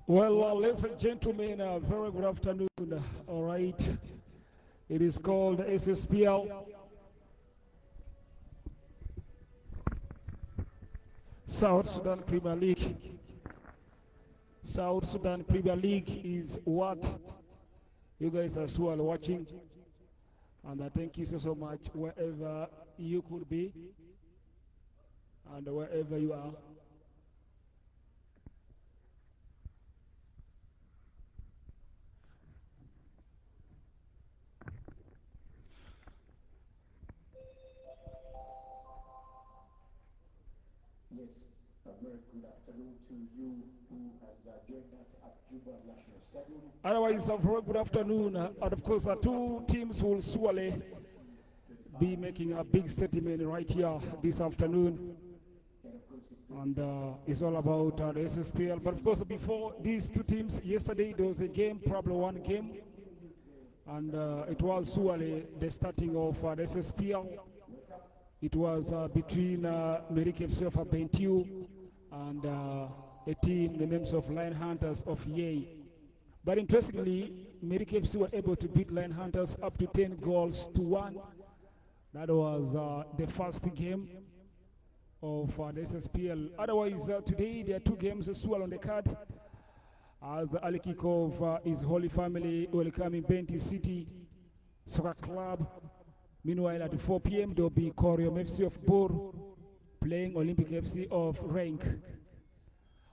Well, ladies and gentlemen, very good afternoon. All right, it is called SSPL, South Sudan Premier League. South Sudan Premier League is what you guys are still watching, and I thank you so much wherever you could be and wherever you are. Yes, a very good afternoon to you who has joined us at Juba National Stadium. Otherwise, a very good afternoon. And of course, two teams will surely be making a big statement right here this afternoon. And it's all about the SSPL. But of course, before these two teams, yesterday there was a game, probably one game. And it was surely the starting of the SSPL. It was between Merrick FC of BENTIU and a team, the names of Lion Hunters of Yei. But interestingly, Merrick FC were able to beat Lion Hunters up to 10 goals to 1. That was the first game of the SSPL. Otherwise, today there are two games as well on the card. As the early kickoff is Holy Family welcoming BENTIU City Soccer Club. Meanwhile, at 4 p.m., there will be Corium FC of Bor playing Olympic FC of Rank.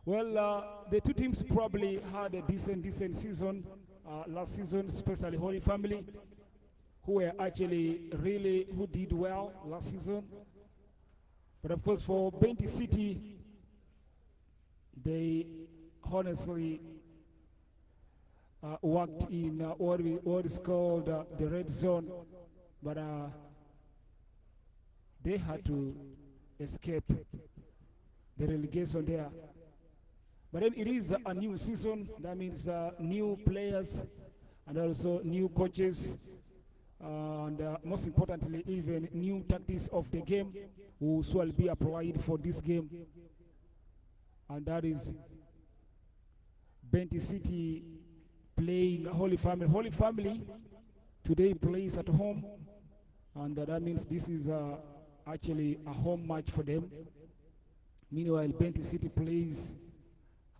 Well, the two teams probably had a decent season last season, especially Holy Family, who were actually who did well last season. But of course, for BENTIU City, they honestly worked in what is called the red zone. But they had to escape the relegation there. But then it is a new season. That means new players and also new coaches. And most importantly, even new tactics of the game will be applied for this game. And that is BENTIU City playing Holy Family. Holy Family today plays at home. And that means this is actually a home match for them. Meanwhile, BENTIU City plays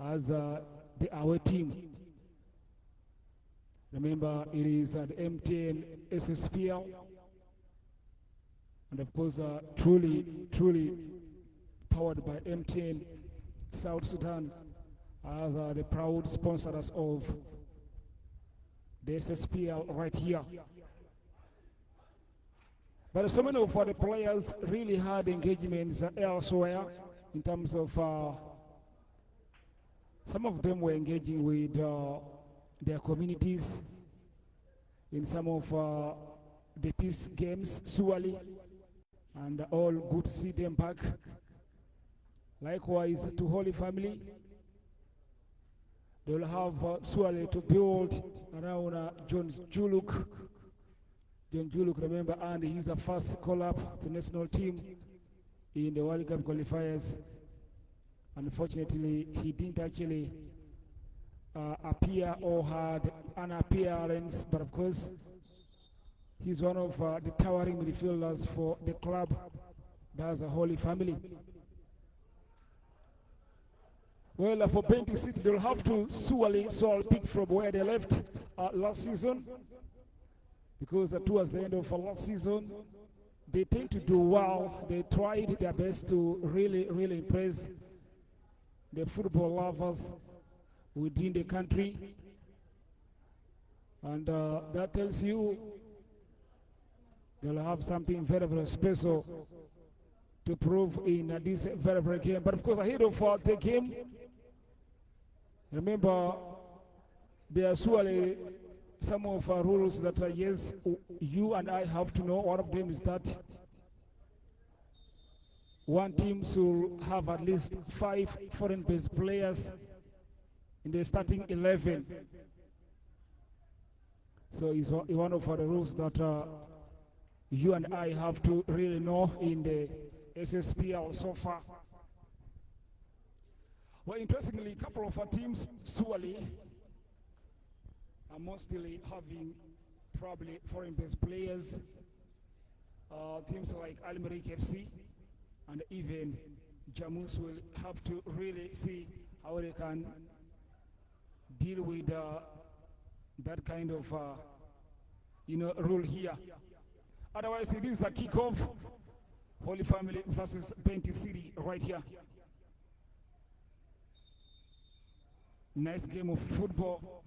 as the away team. Remember, it is the MTN SSPL. And of course, truly powered by MTN South Sudan as the proud sponsors of the SSPL right here. But so many of the players really had engagements elsewhere in terms of some of them were engaging with their communities in some of the peace games, Suwali, and all good to see them back. Likewise, to Holy Family, they will have Suwali to build around John Juluk. John Juluk, remember, and he's a first call-up to national team in the World Cup qualifiers. Unfortunately, he didn't actually appear or had an appearance, but of course, he's one of the towering midfielders for the club. That's a Holy Family. Well, for BENTIU City, they'll have to I'll pick from where they left last season. Because towards the end of last season, they tend to do well. They tried their best to really impress the football lovers within the country. And that tells you they'll have something very special to prove in this very game. But of course, ahead of the game, remember, there are surely some of our rules that yes, you and I have to know. One of them is that one team should have at least 5 foreign-based players in the starting 11. So it's one of the rules that you and I have to really know in the SSPL so far. Well, interestingly, a couple of our teams, Suwale, are mostly having probably foreign-based players. Teams like Almerik FC and even Jamus will have to really see how they can deal with that kind of rule here. Otherwise, it is a kickoff. Holy Family versus BENTIU City right here. Nice game of football.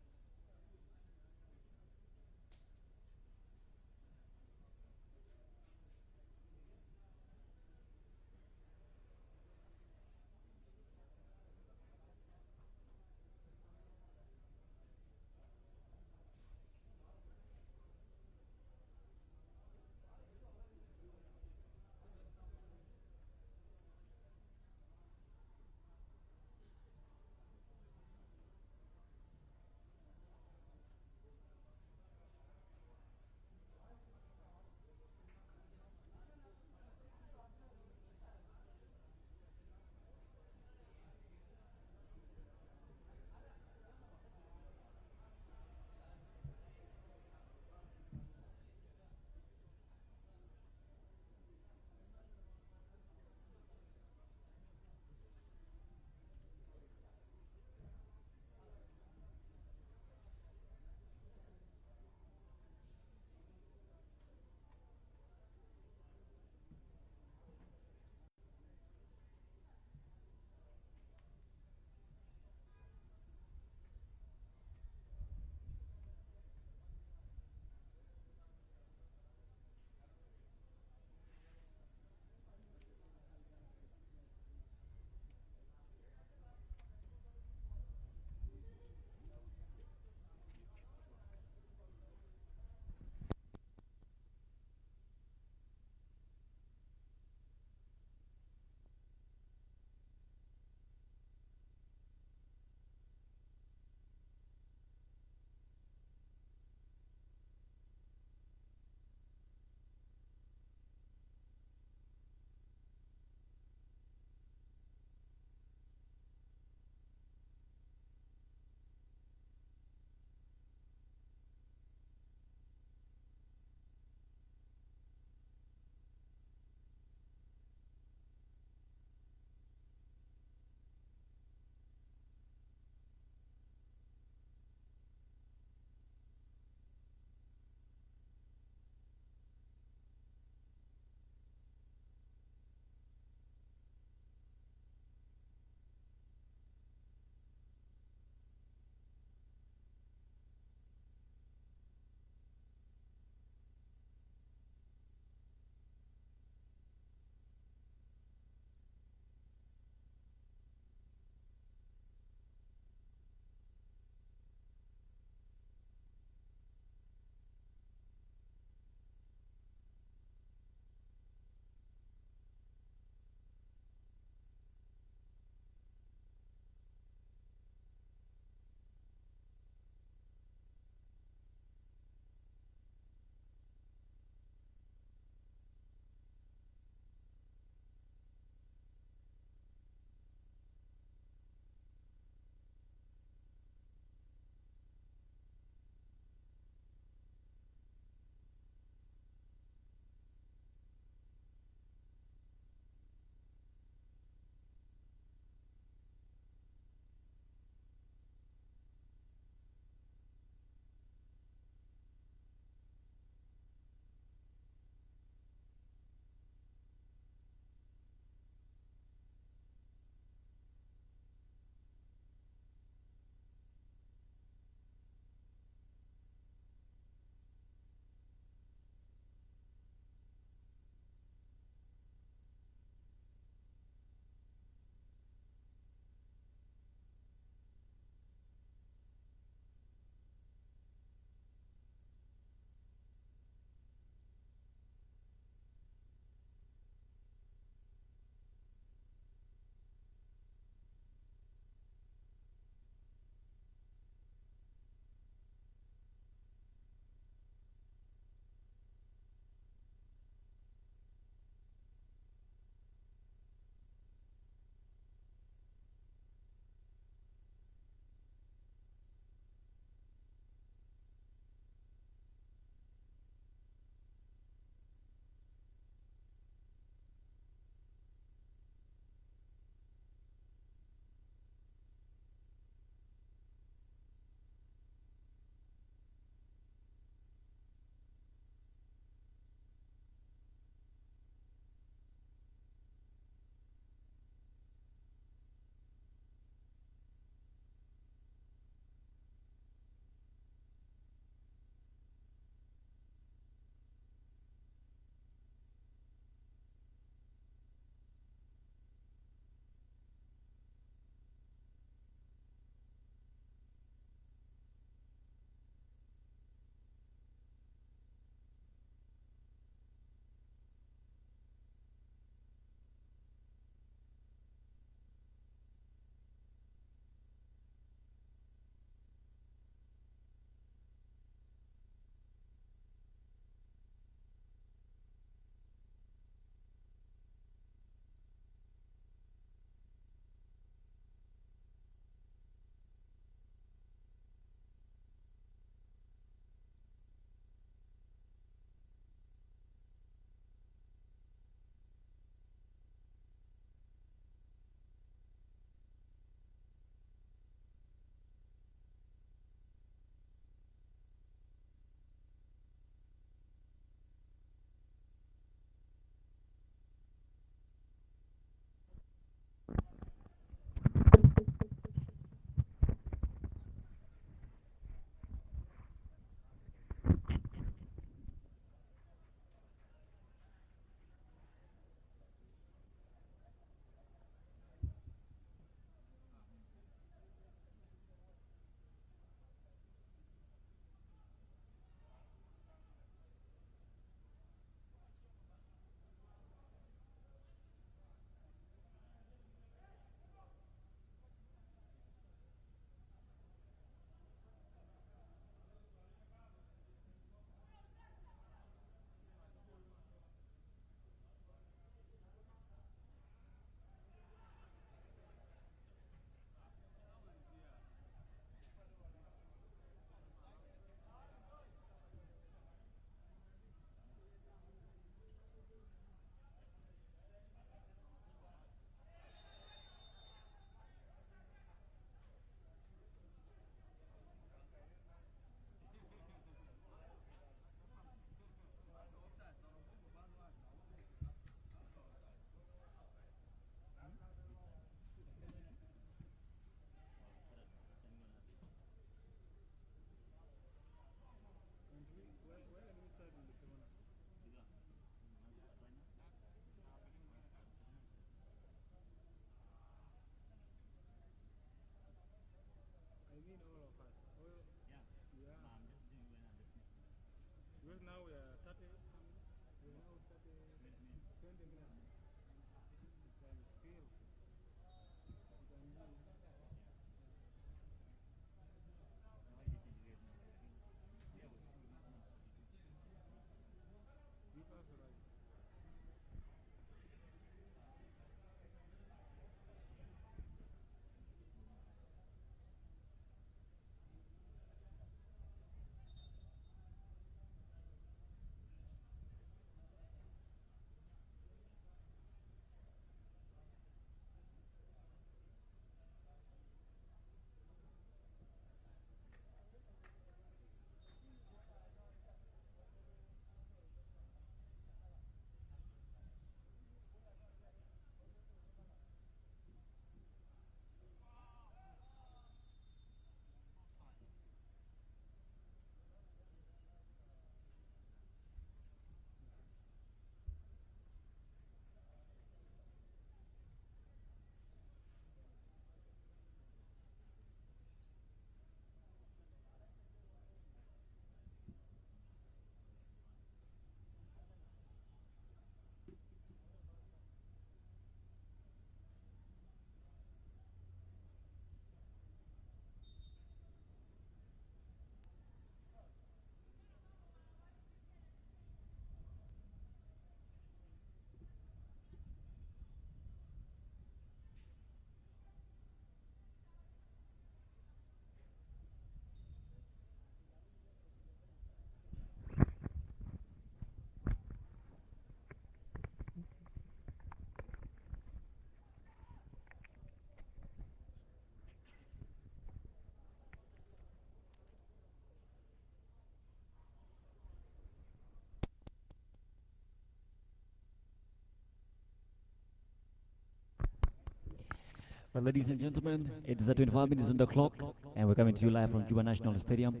Well, ladies and gentlemen, it is at 25 minutes on the clock, and we're coming to you live from Juba National Stadium.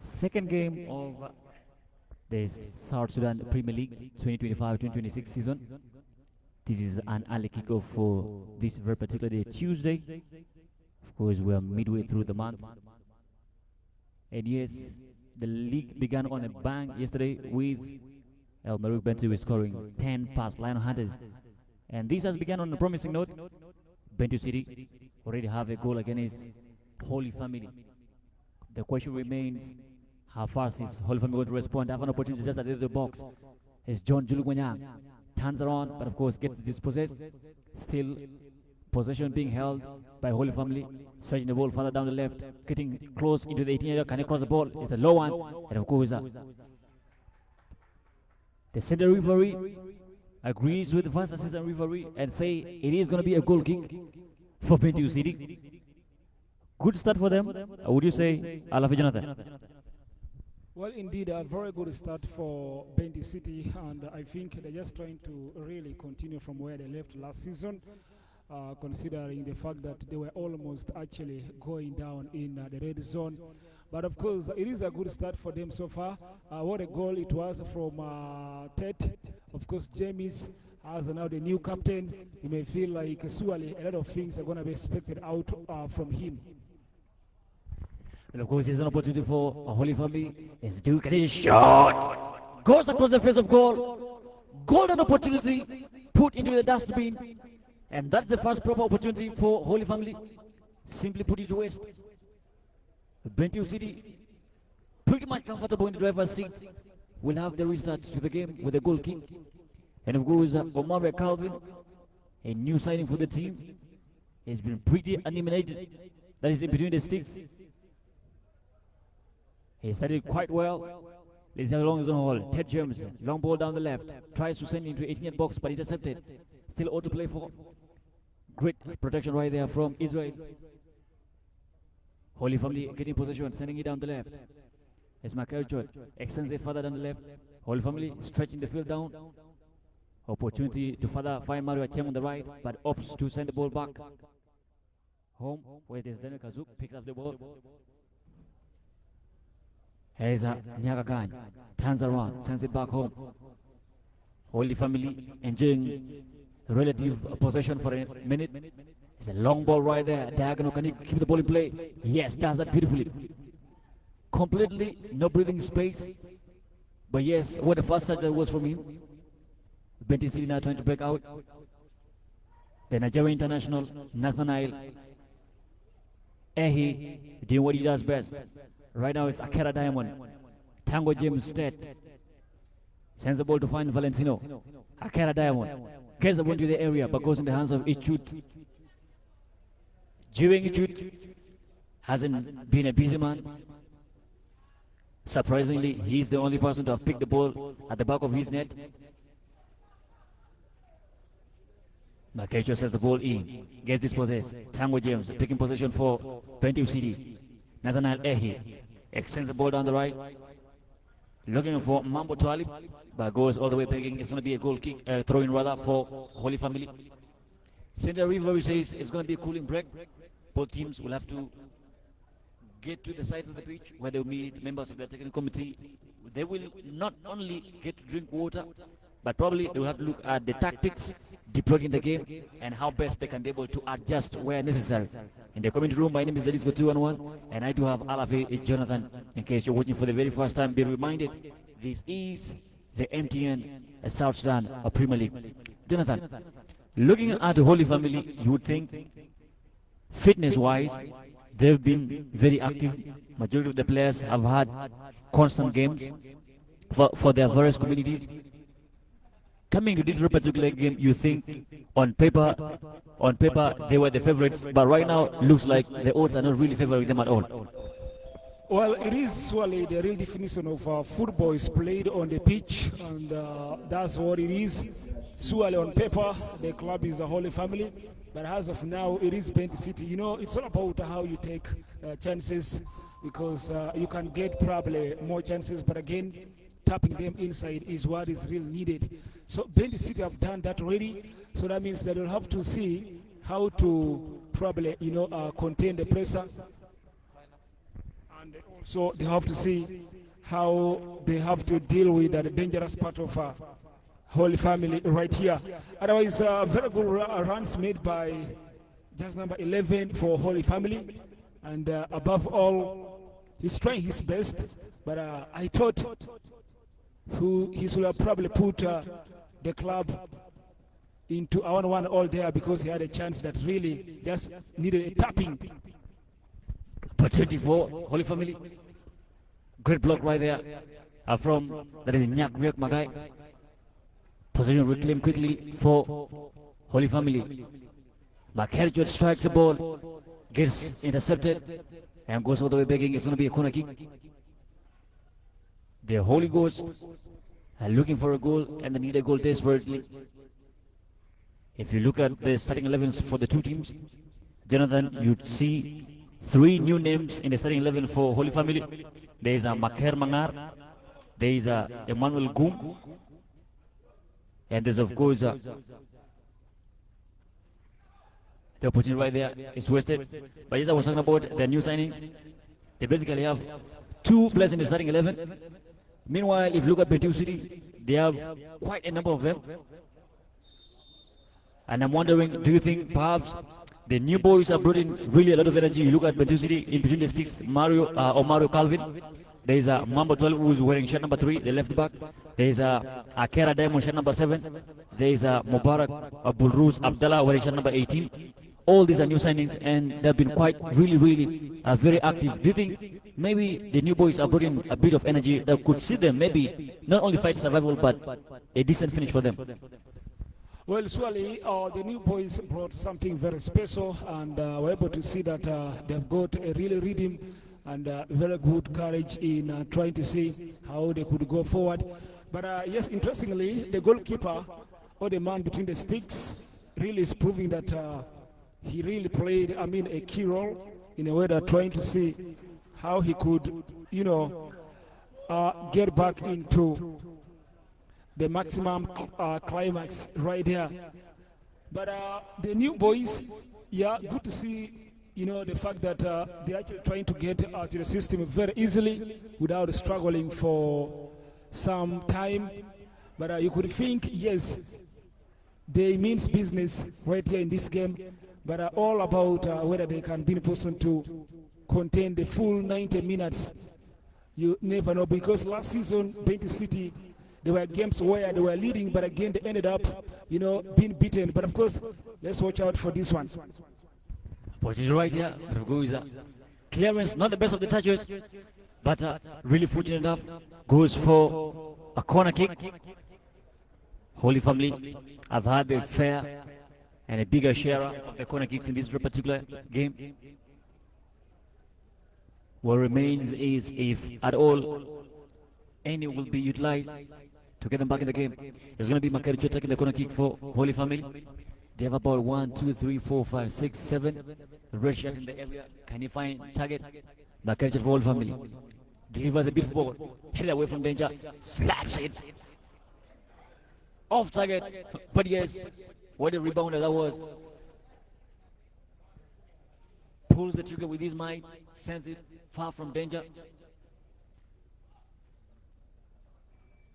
Second game of the South Sudan Premier League 2025-2026 season. This is an early kickoff for this very particular day, Tuesday. Of course, we are midway through the month. And yes, the league began on a bang yesterday with El Maruk BENTIU scoring 10 past Lion Hunters. And this has begun on a promising note. BENTIU City already have a goal against Holy Family. The question remains, how fast is Holy Family going to respond? Have an opportunity just at the end of the box. It's John Julugwanyang. Turns around, but of course gets dispossessed. Still possession being held by Holy Family. Stretching the ball further down the left. Getting close into the 18 area. Can he cross the ball? It's a low one. And of course, the center referee agrees with the first assistant referee and say it is going to be a goal kick for BENTIU City. Good start for them. Would you say, Alafi Jonathan? Well, indeed, a very good start for BENTIU City, and I think they're just trying to really continue from where they left last season, considering the fact that they were almost actually going down in the red zone. But of course, it is a good start for them so far. What a goal it was from Ted. Of course, James, as now the new captain, you may feel like surely a lot of things are going to be expected out from him. And of course, there's an opportunity for a Holy Family. It's Duke and his shot goes across the face of goal. Golden opportunity put into the dustbin. And that's the first proper opportunity for Holy Family. Simply put it to waste. BENTIU City, pretty much comfortable in the driver's seat, will have the restart to the game with a goal kick. And of course, Omar Calvin, a new signing for the team, has been pretty animated. That is in between the sticks. He started quite well. Let's have a long zone hole. Ted James, long ball down the left, tries to send into 18th box, but intercepted. Still ought to play for. Great protection right there from Israel. Holy Family getting possession, sending it down the left. As Makerchot extends it further down the left. Holy Family stretching the field down. Opportunity to further find Mario Achem on the right, but opts to send the ball back home, where there's Daniel Kazuk, picks up the ball. Here's Nyagagan, turns around, sends it back home. Holy Family enjoying relative possession for a minute. It's a long ball right there. Diagonal, can he keep the ball in play? Yes, does that beautifully. Completely no breathing space. But yes, what a fast start that was from him. BENTIU City now trying to break out. The Nigerian international, Nathaniel Ehi, doing what he does best. Right now it's Akera Diamond. Tango James State sends the ball to find Valentino. Akera Diamond gets the ball to the area, but goes in the hands of Ichut. Jiwing Ichut hasn't been a busy man. Surprisingly, he's the only person to have picked the ball at the back of his net. Makecho sends the ball in, gets dispossessed. Tango James picking possession for BENTIU City. Nathaniel Ehi extends the ball down the right. Looking for Mambo Talib, but goes all the way begging. It's going to be a goal kick, throw-in rather, for Holy Family. Center River says it's going to be a cooling break. Both teams will have to get to the sides of the pitch where they will meet members of the technical committee. They will not only get to drink water, but probably they will have to look at the tactics deployed in the game and how best they can be able to adjust where necessary. In the community room, my name is Delisco 211, and I do have Alafi Jonathan. In case you're watching for the very first time, be reminded this is the MTN South Sudan Premier League. Jonathan, looking at the Holy Family, you would think fitness-wise, they've been very active. Majority of the players have had constant games for their various communities. Coming to this particular game, you think on paper they were the favorites, but right now looks like the odds are not really favoring them at all. Well, it is surely the real definition of football is played on the pitch, and that's what it is. Surely on paper, the club is a Holy Family, but as of now, it is BENTIU City. You know, it's all about how you take chances, because you can get probably more chances, but again, tapping them inside is what is really needed. So BENTIU City have done that already, so that means that they'll have to see how to probably, contain the pressure. And also they have to see how they have to deal with the dangerous part of Holy Family right here. Otherwise, very good runs made by just number 11 for Holy Family. And above all, he's trying his best. But I thought he should have probably put the club into a 1-1 all there, because he had a chance that really just needed a tapping. Opportunity for Holy Family. Great block right there from that is Nyak Riek Magai. Possession reclaimed quickly for Holy Family. Makerjot strikes the ball, gets intercepted, and goes all the way begging. It's going to be a corner kick. The Holy Ghost are looking for a goal, and they need a goal desperately. If you look at the starting 11s for the two teams, Jonathan, you'd see 3 new names in the starting 11 for Holy Family. There is a Maker Mangar, there is a Emmanuel Goom, and there's of course the opportunity right there is wasted. But as I was talking about the new signings, they basically have 2 players in the starting 11. Meanwhile, if you look at BENTIU City, they have quite a number of them. And I'm wondering, do you think perhaps the new boys are bringing really a lot of energy? You look at BENTIU City in between the sticks, Mario Calvin. There is a Mambo 12 who is wearing shirt number 3, the left back. There is a Akera Diamond shirt number 7. There is a Mubarak Abulruz Abdallah wearing shirt number 18. All these are new signings, and they've been quite really very active. Do you think maybe the new boys are bringing a bit of energy that could see them maybe not only fight survival but a decent finish for them? Well, surely the new boys brought something very special, and we're able to see that they've got a really rhythm and very good courage in trying to see how they could go forward. But yes, interestingly, the goalkeeper, or the man between the sticks, really is proving that he really played, a key role in a way that trying to see how he could, get back into the maximum climax right here. But the new boys, yeah, good to see, the fact that they're actually trying to get to the systems very easily without struggling for some time. But you could think, yes, they means business right here in this game, but all about whether they can be in a position to contain the full 90 minutes. You never know, because last season, BENTIU City, there were games where they were leading, but again, they ended up, being beaten. But of course, let's watch out for this one. What is right here? Clearance, not the best of the touches, but really fortunate enough. Goes for a corner kick. Holy Family have had a fair and a bigger share of the corner kicks in this particular game. What remains is, if at all any will be utilized to get them back in the game, it's going to be Makaricho taking the corner kick for Holy Family. They have about 1, 2, 3, 4, 5, 6, 7 red shirts in the area. Can he find target? Makaricho for Holy Family. Delivers a beautiful ball. Headed away from danger. Slaps it. Off target. But yes, what a rebounder that was. Pulls the trigger with his might. Sends it far from danger.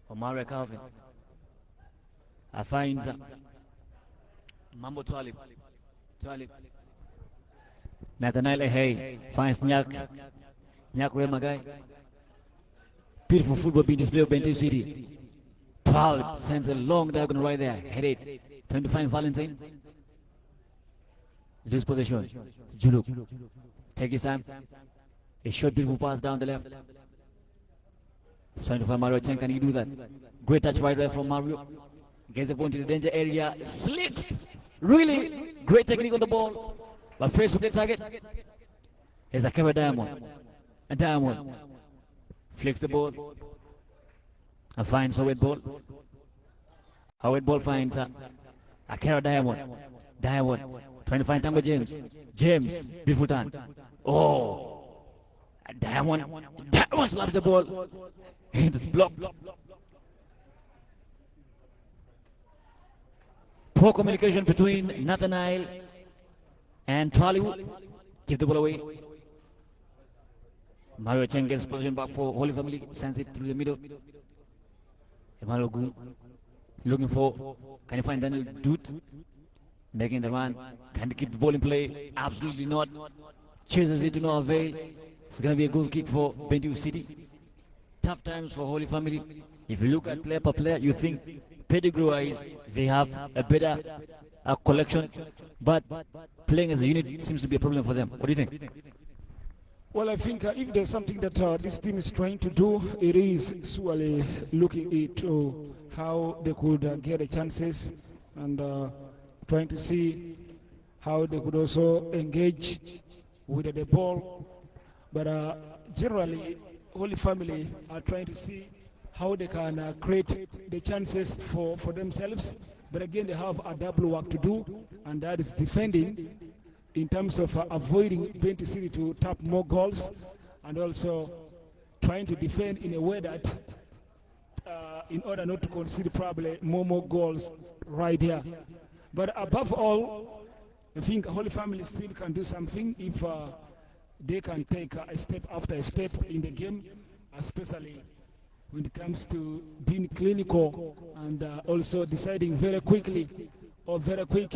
Omar Calvin finds Mambo Twalib. Nathaniel Ehey finds Nyak Remagai. Beautiful football being displayed by BENTIU City. Twalib sends a long diagonal right there. Headed. Trying to find Valentine. Lose possession. Juluk. Take his time. A short beautiful pass down the left. He's trying to find Mario Chen. Can he do that? Great touch right there from Mario. Gets the ball into the danger area. Slicks. Really great technique on the ball. But faced with the target. Here's a Akera Diamond. And Diamond flicks the ball and finds Howard Ball. Howard Ball finds Akera Diamond. Diamond trying to find Tango James. James, beautiful turn. Oh, Diamond slaps the ball. It's blocked. Poor communication between Nathaniel And Tollywood give the ball away. Mario Cheng gets position back for Holy Family, sends it through the middle. Emmanuel Gu looking for, can you find Daniel Dude? Making the run, can he keep the ball in play? Absolutely not. Chases it to no avail. It's going to be a goal kick for BENTIU City. Tough times for Holy Family. If you look at player per player, you think pedigree-wise they have a better collection, but playing as a unit seems to be a problem for them. What do you think? Well, I think if there's something that this team is trying to do, it is surely looking into how they could get the chances and trying to see how they could also engage with the ball. But generally, Holy Family are trying to see how they can create the chances for themselves. But again, they have a double work to do, and that is defending in terms of avoiding BENTIU City to tap more goals, and also trying to defend in a way that in order not to concede probably more goals right here. But above all, I think Holy Family still can do something if they can take a step after a step in the game, especially when it comes to being clinical and also deciding very quickly or very quick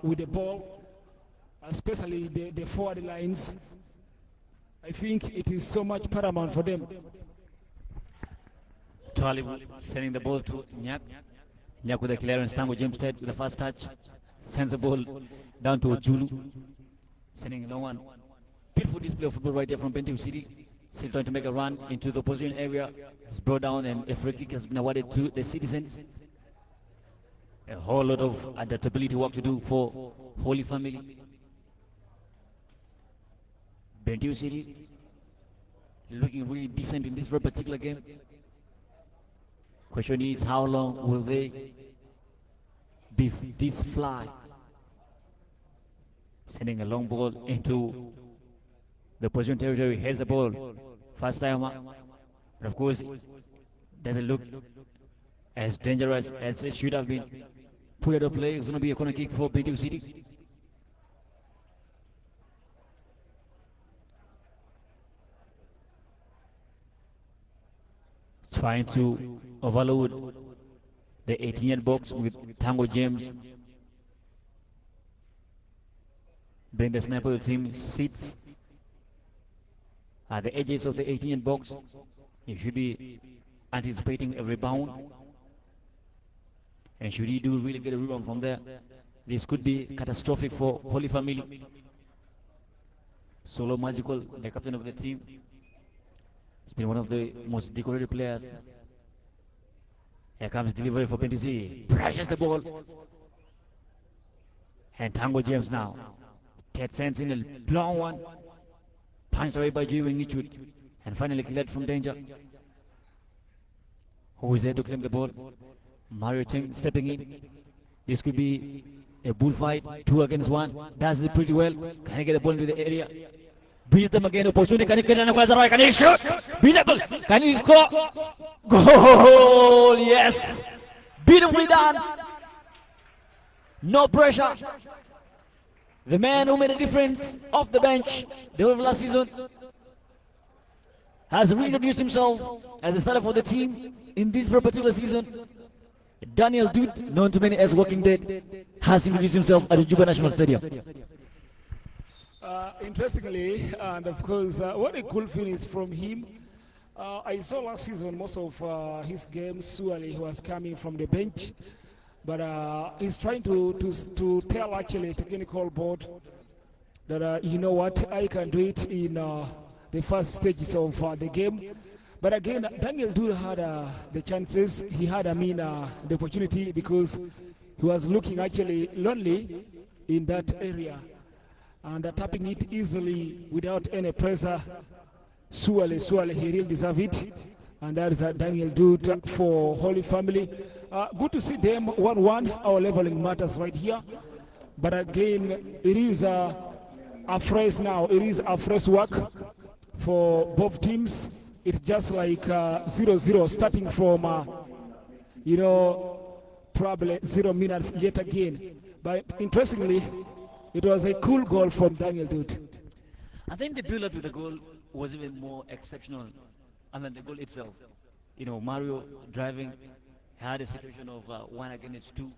with the ball, especially the forward lines. I think it is so much paramount for them. Tollywood sending the ball to Nyak. Nyak with the clearance. Tango James with the first touch. Sends the ball down to Julu. Sending a long one. Beautiful display of football right there from BENTIU City. Still trying to make a run into the opposition area. It's brought down and a free kick has been awarded to the Citizens. A whole lot of adaptability work to do for Holy Family. BENTIU City looking really decent in this very particular game. Question is, how long will they be this fly? Sending a long ball into the opposition territory. Here's the ball. First time, but of course, doesn't look as dangerous as it should have been. Put out of play. It's going to be a corner kick for BENTIU City. Trying to overload the 18-yard box with Tango James. Being the sniper team sits at the edges of the 18-yard box. He should be anticipating a rebound. And should he do really get a rebound from there, this could be catastrophic for Holy Family. Solo Magical, the captain of the team, he's been one of the most decorated players. Here comes delivery for BENTIU City. Pressures the ball. And Tango James now. Ted sends in a long one. Punched away by Jiwing Nichut. And finally cleared from danger. Who is there to claim the ball? Mario Cheng stepping in. This could be a bullfight. 2 against 1. Does it pretty well. Can he get the ball into the area? Beat them again. Opportunity. Can he get an right? Can he shoot? Beat the goal. Can he score? Goal! Yes! Beautifully done. No pressure. The man who made a difference off the bench the whole of last season has reintroduced himself as a starter for the team in this very particular season. Daniel Dude, known to many as Walking Dead, has introduced himself at the Juba National Stadium. Interestingly, and of course, what a cool feeling is from him. I saw last season most of his games, surely he was coming from the bench. But he's trying to tell actually technical board that you know what, I can do it in the first stages of the game. But again, Daniel Dude had the chances. He had, the opportunity because he was looking actually lonely in that area and tapping it easily without any pressure. Surely, he really deserves it. And that is Daniel Dude for Holy Family. Good to see them 1-1. Our leveling matters right here. But again, it is a fresh now. It is a fresh work for both teams. It's just like 0-0 starting from, probably 0 minutes yet again. But interestingly, it was a cool goal from Daniel Dude. I think the build-up to the goal was even more exceptional than the goal itself. Mario driving had a situation of 1 against 2,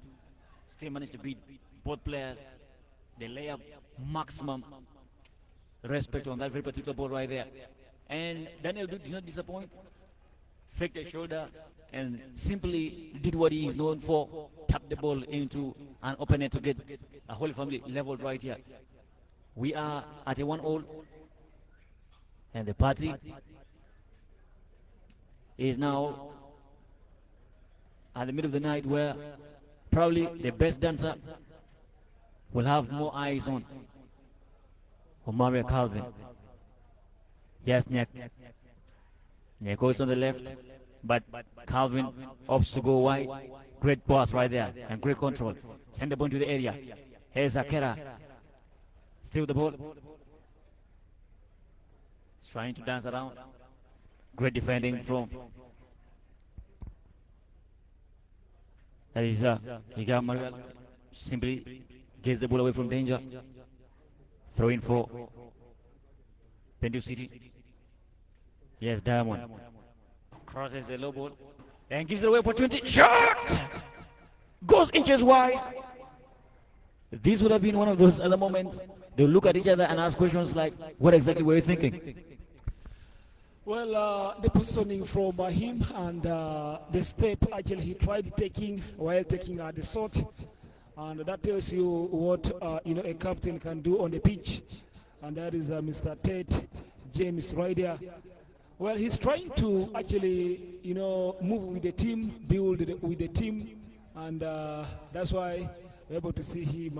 still managed to beat both players. They lay up maximum respect on that very particular ball right there. And Daniel Duke did not disappoint, faked a shoulder, and simply did what he is known for, tapped the ball into an open net to get a Holy Family leveled right here. We are at a 1-all, and the party is now at the middle of the night, where probably the best dancer will have more eyes on Mario Calvin. Yes, Nyek goes on the left, but Calvin opts to go wide. Great pass right there, and great control. Send the ball to the area. Here's Akera. Still the ball. Trying to dance around. Great defending from. That is Higa Manuel. Simply gets the ball away from danger. Throw in for BENTIU City. Yes, Diamond. Crosses the low ball and gives it away opportunity. Shot! Goes inches wide. This would have been one of those other moments. They'll look at each other and ask questions like, what exactly were you thinking? Well, the positioning from him and the step actually he tried taking while taking the shot, and that tells you what a captain can do on the pitch, and that is Mr. Ted James right there. Well, he's trying to actually move with the team, build with the team, and that's why we're able to see him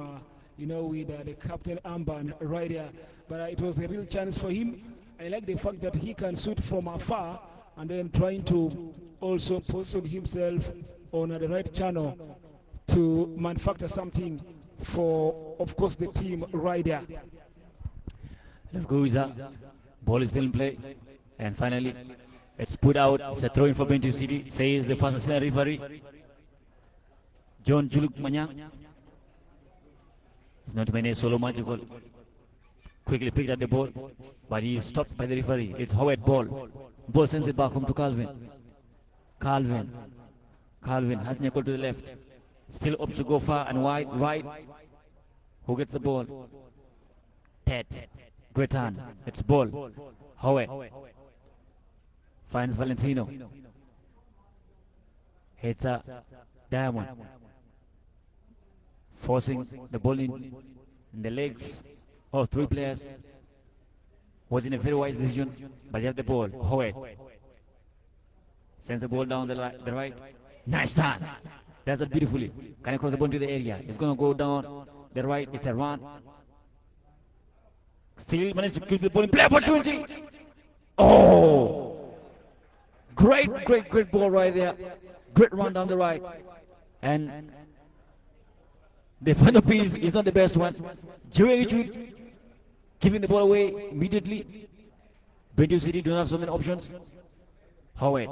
with the captain armband right there. But it was a real chance for him. I like the fact that he can shoot from afar and then trying to also position himself on the right channel to manufacture something for, of course, the team right there. Left goes that. Ball is still in play. And finally, it's put out. It's a throw-in for BENTIU City, says the first assistant referee, John Juluk Manyang. It's not many solo magical. Quickly picked up the ball, but he is stopped by the referee. It's Howard ball. Ball sends it back home to Calvin. Calvin has Nicole to the left. Still up to go far and wide, right. Who gets the ball? Ted. Great hand. It's ball. Howard. Finds Valentino. Hits Diamond. Forcing the ball in the legs of 3 players. Was in a very wise decision, but you have the ball. Howard sends the ball down the right. Nice turn. Does that beautifully. Can he cross the ball to the area? It's going to go down the right. It's a run. Still managed to keep the ball in play. Opportunity. Oh! Great ball right there. Great run down the right. And the final piece is not the best one. Jerry Richard giving the ball away immediately. BENTIU City don't have so many options. Howard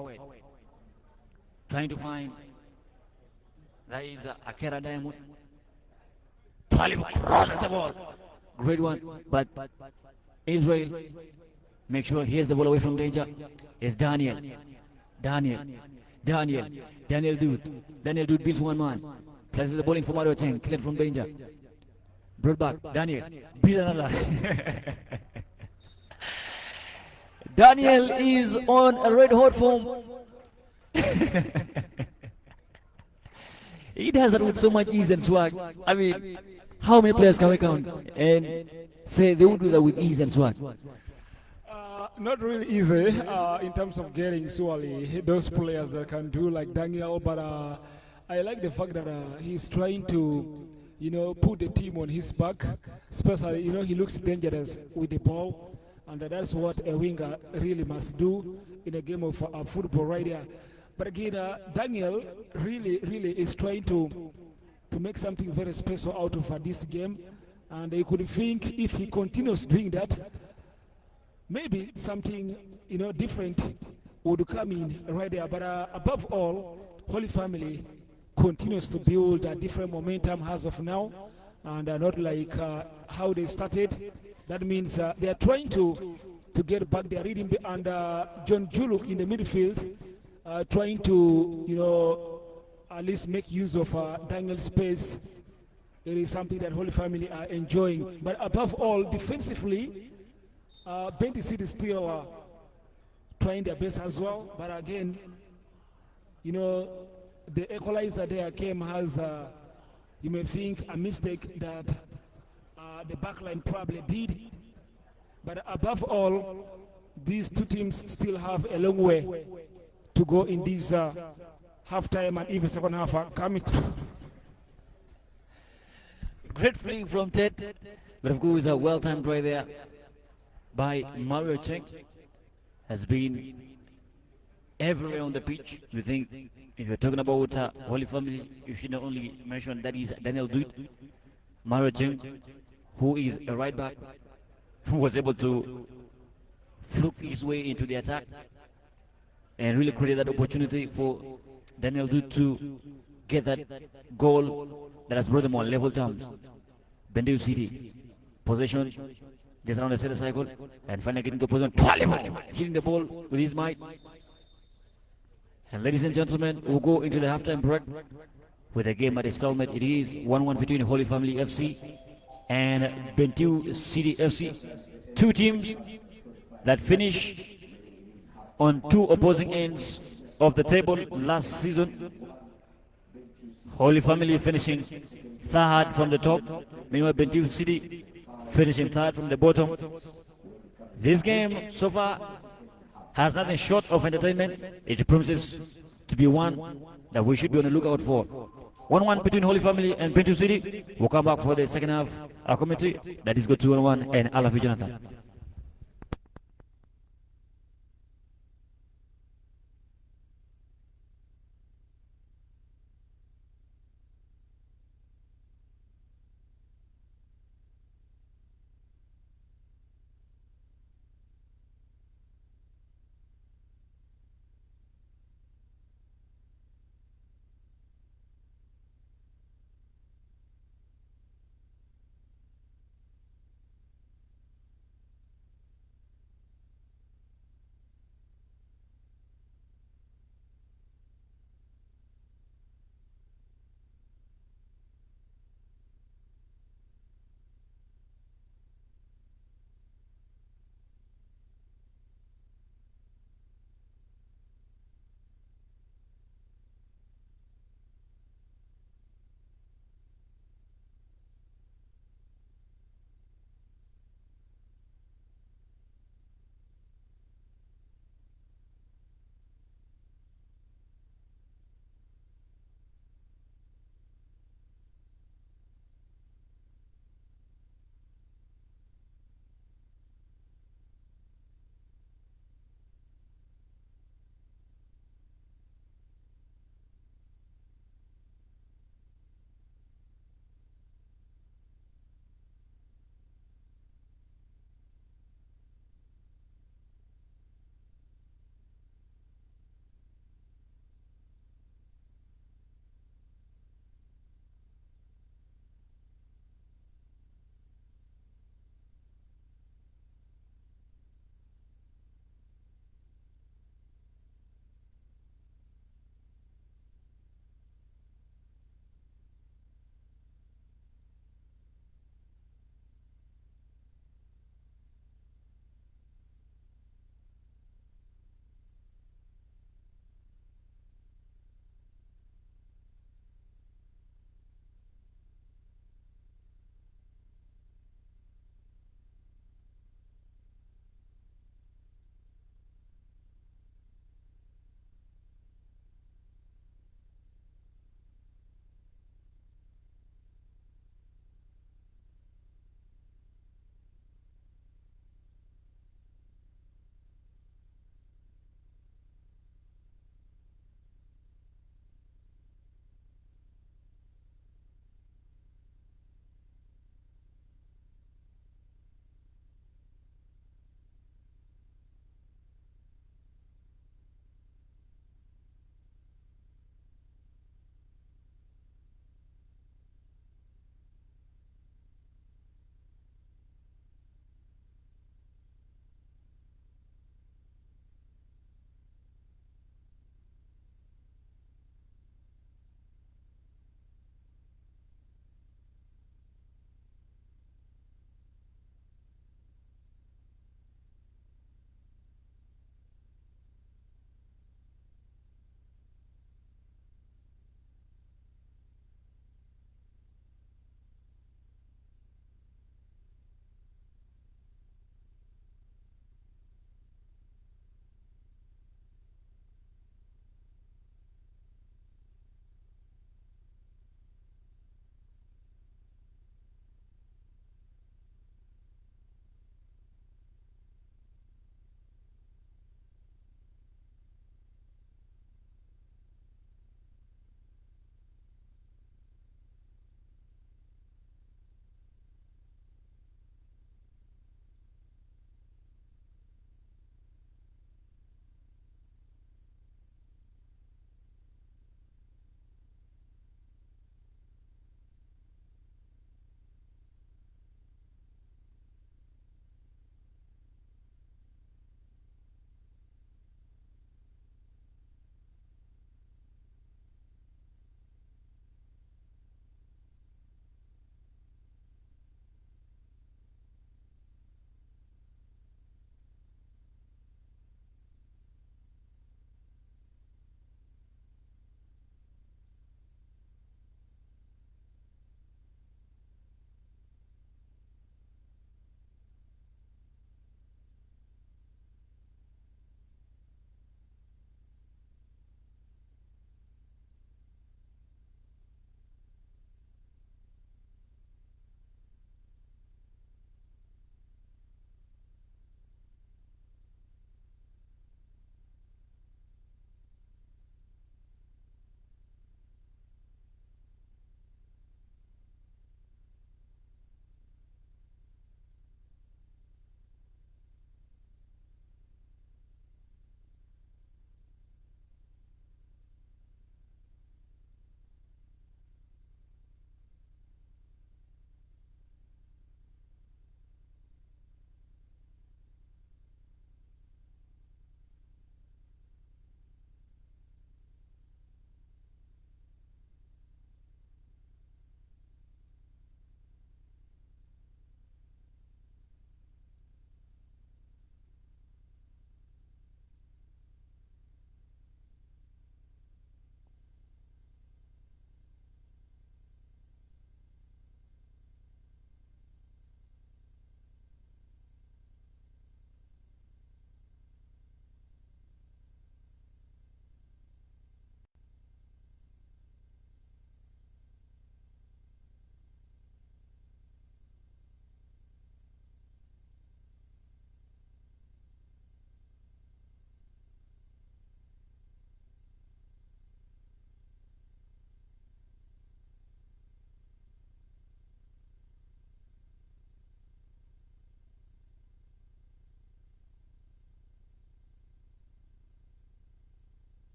trying to find. That is Akera Diamond. Talib crosses the ball. Great one, but Israel make sure he has the ball away from danger. It's Daniel Dude beats one man. Places the ball in for Mario Cheng, cleared from danger. Brought back, Daniel beats another. Daniel is on a red hot form. He does that with so much ease and swag. I mean, how many players can we count and say they would do that with ease and swag? Not really easy in terms of getting surely those players that can do like Daniel, but I like the fact that he's trying to, put the team on his back. Especially, he looks dangerous with the ball, and that's what a winger really must do in a game of football right there. But again, Daniel really is trying to make something very special out of this game, and you could think if he continues doing that, maybe something different would come in right there. But above all, Holy Family continues to build a different momentum as of now, and not like how they started. That means they are trying to get back their rhythm, and John Juluk in the midfield trying to, at least make use of Daniel's space. It is something that Holy Family are enjoying. But above all, defensively, Bentiu City is still trying their best as well. But again, the equalizer there came as, you may think, a mistake that the backline probably did. But above all, these two teams still have a long way to go in this half-time and even second half coming through. Great fling from Ted, but of course a well-timed try there by Mario Cheng. Has been everywhere on the pitch. We think if you're talking about Holy Family, you should not only mention that is Daniel Duit, Mario Cheng, who is a right back, who was able to fluke his way into the attack and really create that opportunity for Daniel Duit to get that goal that has brought them on level terms. Bentiu City, possession just around the center cycle, and finally getting to position. Hitting the ball with his might. And ladies and gentlemen, we'll go into the halftime break with a game at a stalemate. It is 1-1 between Holy Family FC and Bentiu City FC. Two teams that finish on two opposing ends of the table last season. Holy Family finishing third from the top, meanwhile Bentiu City finishing third from the bottom. This game so far has nothing short of entertainment. It promises to be one that we should be on the lookout for. 1-1 between Holy Family and Bentiu City. We'll come back for the second half. Our commentary, that is good 2-1, and I love you, Jonathan.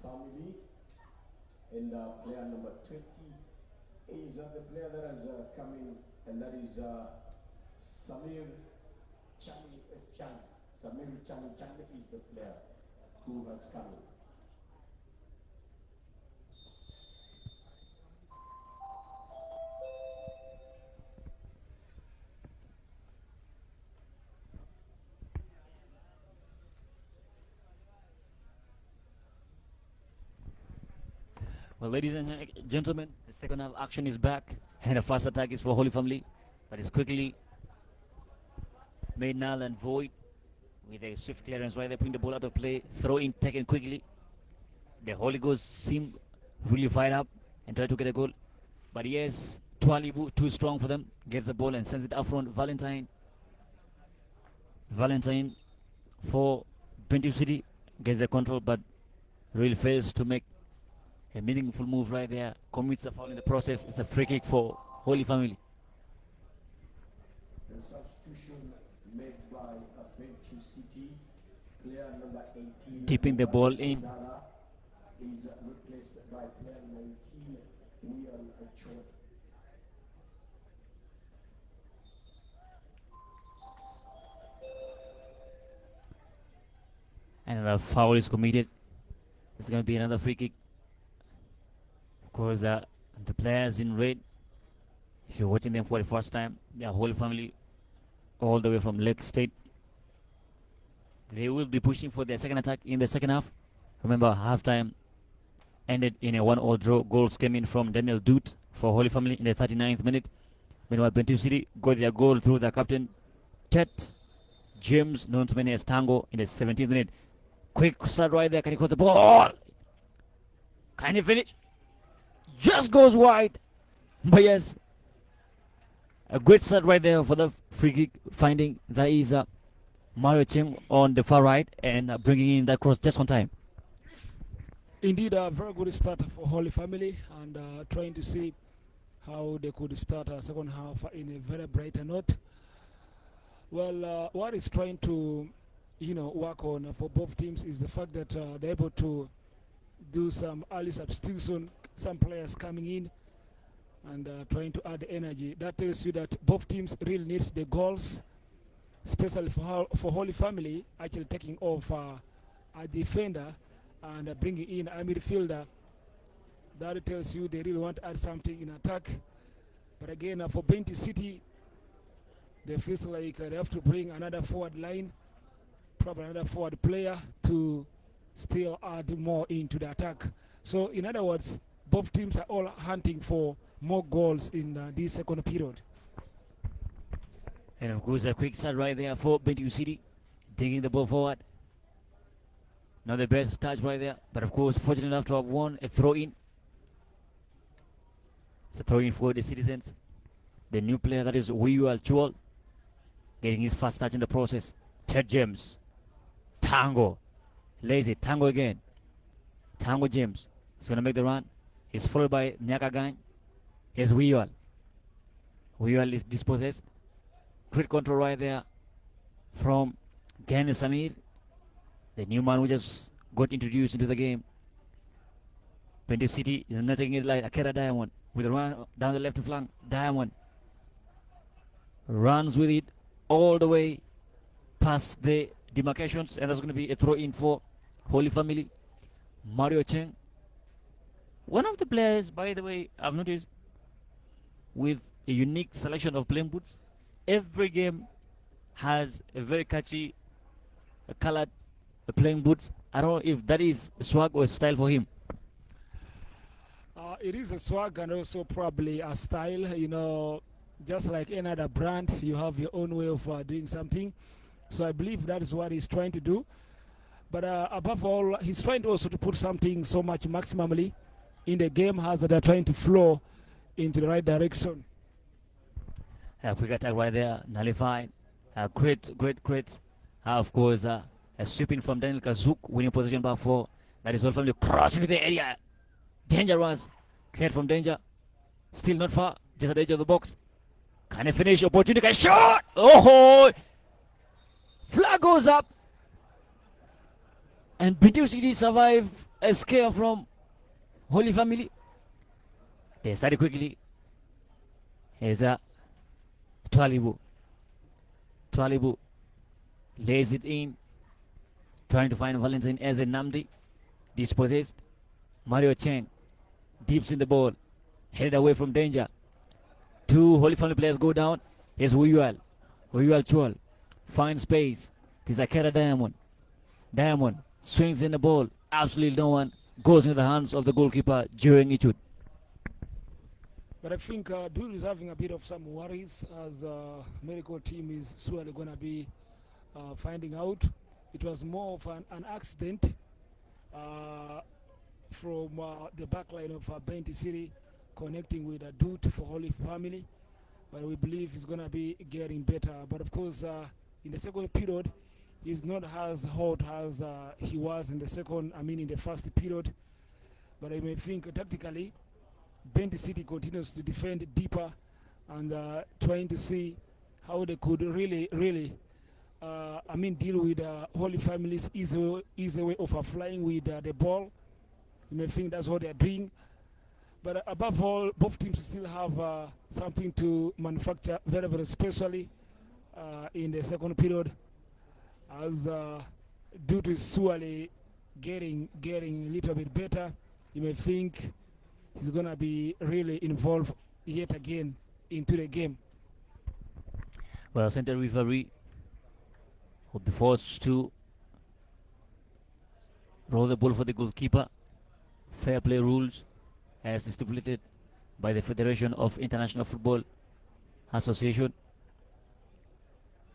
family. And player number 20 is the player that has come in, and that is Samir Chang. Samir Chang is the player who has come in. Well, ladies and gentlemen, the second half action is back, and the first attack is for Holy Family, but it's quickly made null and void with a swift clearance right there, putting the ball out of play, throw in taken quickly. The Holy Ghost seem really fired up and try to get a goal, but yes, Twalibu too strong for them, gets the ball and sends it up front. Valentine for BENTIU City gets the control, but really fails to make a meaningful move right there, commits a foul in the process. It's a free kick for Holy Family. The substitution made by BENTIU City, player number 18. Keeping the ball in. Is replaced by player 19, William Achot. And the foul is committed. It's going to be another free kick. Of course, the players in red, if you're watching them for the first time, they are Holy Family all the way from Lake State. They will be pushing for their second attack in the second half. Remember, halftime ended in a 1-1 draw. Goals came in from Daniel Doot for Holy Family in the 39th minute. Meanwhile, BENTIU City got their goal through their captain, Ted James, known to many as Tango, in the 17th minute. Quick start right there. Can he cross the ball? Can he finish? Just goes wide. But yes, a great start right there for the free kick finding. That is Mario Chim on the far right and bringing in that cross just on time. Indeed, a very good start for Holy Family, and trying to see how they could start a second half in a very bright note. Well, what is trying to work on for both teams is the fact that they're able to do some early substitution, some players coming in and trying to add energy. That tells you that both teams really needs the goals, especially for Holy Family, actually taking off a defender and bringing in a midfielder. That tells you they really want to add something in attack. But again, for BENTIU City, they feel like they have to bring another forward line, probably another forward player to still add more into the attack. So in other words, both teams are all hunting for more goals in this second period. And of course, a quick start right there for BENTIU City, taking the ball forward. Not the best touch right there, but of course, fortunate enough to have won a throw-in. It's a throw-in for the Citizens. The new player, that is Wiyu Alchual, getting his first touch in the process. Ted James, Tango, lazy, Tango again. Tango James is going to make the run. He's followed by Nyakagan. Here's Wiyu. Wiyu is dispossessed. Great control right there from Gan Samir, the new man who just got introduced into the game. BENTIU City is not taking it like Akera Diamond with a run down the left flank. Diamond runs with it all the way past the demarcations, and that's going to be a throw in for Holy Family. Mario Cheng, one of the players, by the way, I've noticed with a unique selection of playing boots. Every game has a very catchy colored playing boots. I don't know if that is a swag or a style for him. It is a swag and also probably a style. Just like any other brand, you have your own way of doing something. So I believe that is what he's trying to do. But above all, he's trying also to put something so much maximally in the game as they're trying to flow into the right direction. A quick attack right there, nullified. Great. Of course, a sweeping from Daniel Kazuk, winning position back four. That is all from the cross into the area. Dangerous. Cleared from danger. Still not far. Just at the edge of the box. Can he finish? Opportunity. Shot! Oh! Flag goes up. And BENTIU City survive a scare from Holy Family. They started quickly. Here's a Twalibu. Twalibu lays it in, trying to find Valentine as a Namdi. Dispossessed. Mario Chen deeps in the ball, headed away from danger. Two Holy Family players go down. Here's Huyual. Huyual Chual finds space. This is Akera Diamond. Diamond swings in the ball. Absolutely no one. Goes into the hands of the goalkeeper, Joe Ichud. But I think Dul is having a bit of some worries as medical team is surely going to be finding out. It was more of an accident from the back line of BENTIU City connecting with a Dut for Holy Family. But we believe he's going to be getting better. But of course, in the second period, he's not as hot as he was in the first period. But I may think tactically, BENTIU City continues to defend deeper and trying to see how they could really deal with Holy Family's easy way of flying with the ball. You may think that's what they're doing. But above all, both teams still have something to manufacture very, very especially in the second period, as due to Suwale getting a little bit better. You may think he's going to be really involved yet again into the game. Well, center referee will be forced to roll the ball for the goalkeeper. Fair play rules as stipulated by the Federation of International Football Association.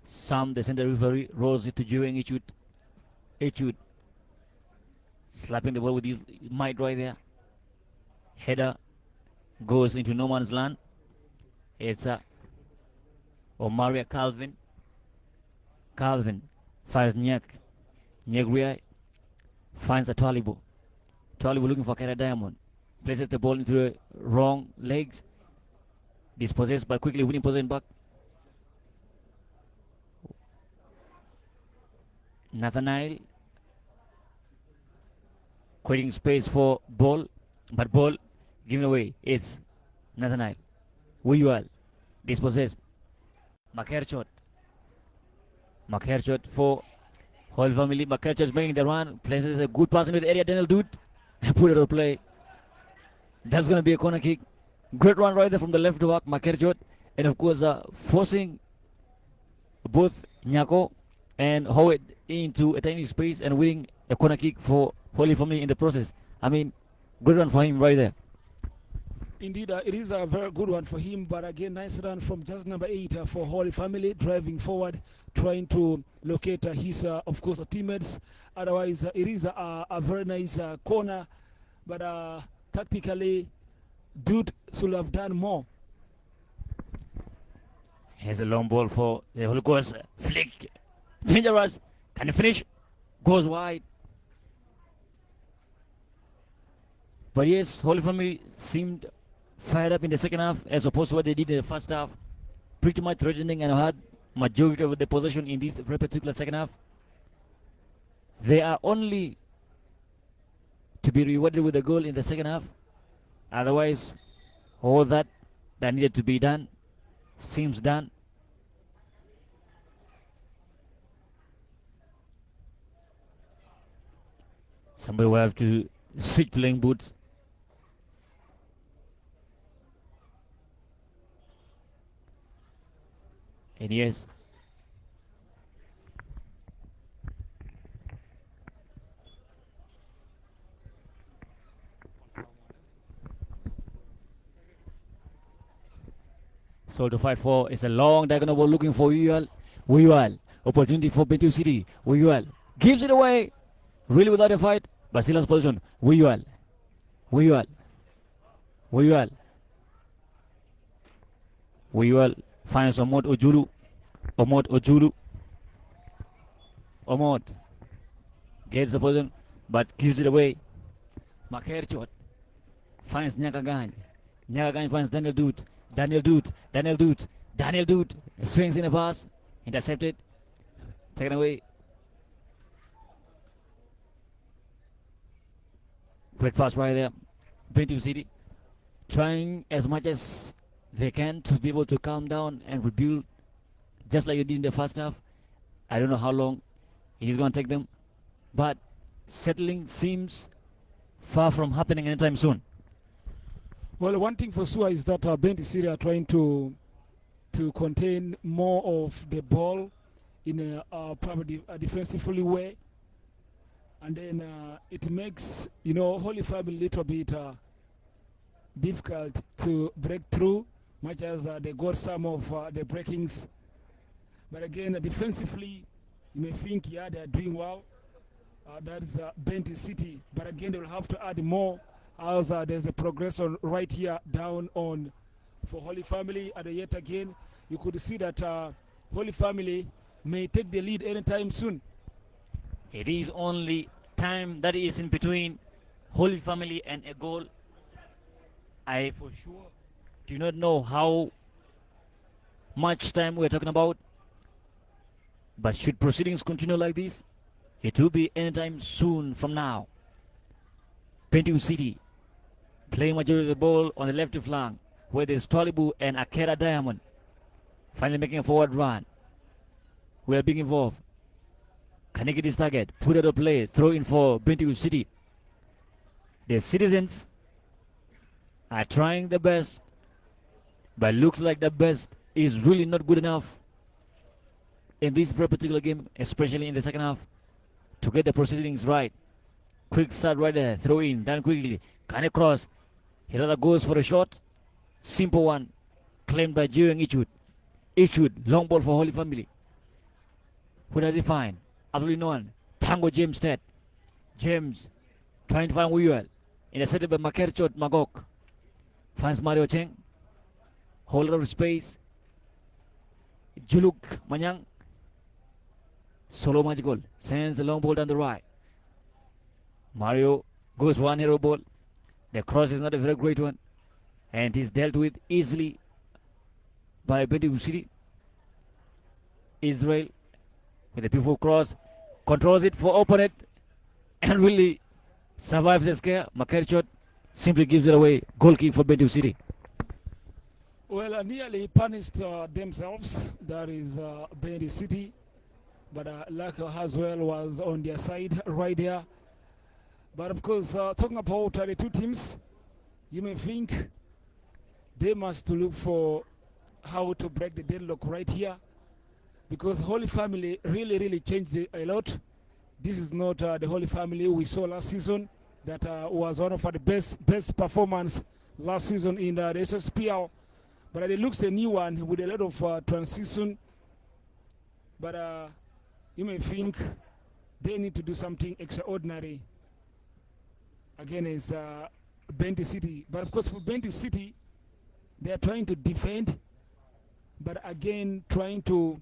The center referee rolls it to Jueng Ichud. Ichud slapping the ball with his might right there. Header goes into no man's land. It's Omaria Calvin. Calvin finds Nyek. Nyegriai finds a Talibu. Talibu looking for Kera Diamond. Places the ball into the wrong legs. Dispossessed by quickly winning possession back. Nathaniel creating space for ball, but ball given away is Nathaniel. Wuyual dispossessed. Makerchot for Holy Family. Makerchot making the run, places a good pass into the area. Daniel Dude put it on play. That's going to be a corner kick. Great run right there from the left back, Makerchot, and of course forcing both Nyako and Howard into a tiny space and winning a corner kick for Holy Family in the process. Good run for him right there. Indeed, it is a very good one for him, but again, nice run from just number 8 for Holy Family, driving forward, trying to locate his, of course, teammates. Otherwise, it is a very nice corner, but tactically, Dude should have done more. Here's a long ball for the Holy Ghost. Flick. Dangerous. Can he finish? Goes wide. But yes, Holy Family seemed fired up in the second half as opposed to what they did in the first half. Pretty much threatening and had majority of the possession in this very particular second half. They are only to be rewarded with a goal in the second half. Otherwise, all that needed to be done seems done. Somebody will have to switch playing boots. And yes, so to fight for is a long diagonal ball looking for Uyual. Uyual, opportunity for BENTIU City. Uyual gives it away, really without a fight, but still has position. Uyual finds Omot Ojulu. Omot gets the position but gives it away. Makerchot finds Nyakagany. Nyakagany finds Daniel Dude swings in a pass, intercepted, taken away. Great pass right there. BENTIU City trying as much as they can to be able to calm down and rebuild just like they did in the first half. I don't know how long it is going to take them, but settling seems far from happening anytime soon. Well, one thing for sure is that BENTIU City are trying to contain more of the ball in probably a defensively way, and then it makes Holy Family a little bit difficult to break through, much as they got some of the breakings. But again, defensively, you may think, yeah, they are doing well. That's BENTIU City. But again, they will have to add more as there's a progression right here down on for Holy Family. And yet again, you could see that Holy Family may take the lead anytime soon. It is only time that is in between Holy Family and a goal. I for sure do not know how much time we're talking about, but should proceedings continue like this, it will be anytime soon from now. BENTIU City playing majority of the ball on the left flank, where there's Talibu and Akera Diamond finally making a forward run. We are being involved. Can he get his target? Put out a play, throw in for BENTIU City. The citizens are trying the best, but looks like the best is really not good enough in this very particular game, especially in the second half, to get the proceedings right. Quick start right there, throw in, done quickly. Can he cross? He rather goes for a shot. Simple one, claimed by Jiyoung Ichud. Ichud, long ball for Holy Family. Who does he find? Absolutely no one. Tango James Ted. James trying to find Wuyuel. Intercepted by Makerchot Magok. Finds Mario Cheng. Whole lot of space. Juluk Manyang. Solo magical. Sends the long ball down the right. Mario goes one hero ball. The cross is not a very great one. And he's dealt with easily by BENTIU City. Israel with a beautiful cross. Controls it for opponent. And really survives the scare. Makerchot simply gives it away. Goal kick for BENTIU City. Well, nearly punished themselves. That is BENTIU City. But luck as well was on their side right there. But of course, talking about the two teams, you may think they must look for how to break the deadlock right here, because Holy Family really changed a lot. This is not the Holy Family we saw last season. That was one of the best performance last season in the SSPL. But it looks a new one with a lot of transition. But you may think they need to do something extraordinary against BENTIU City. But of course, for BENTIU City, they are trying to defend, but again trying to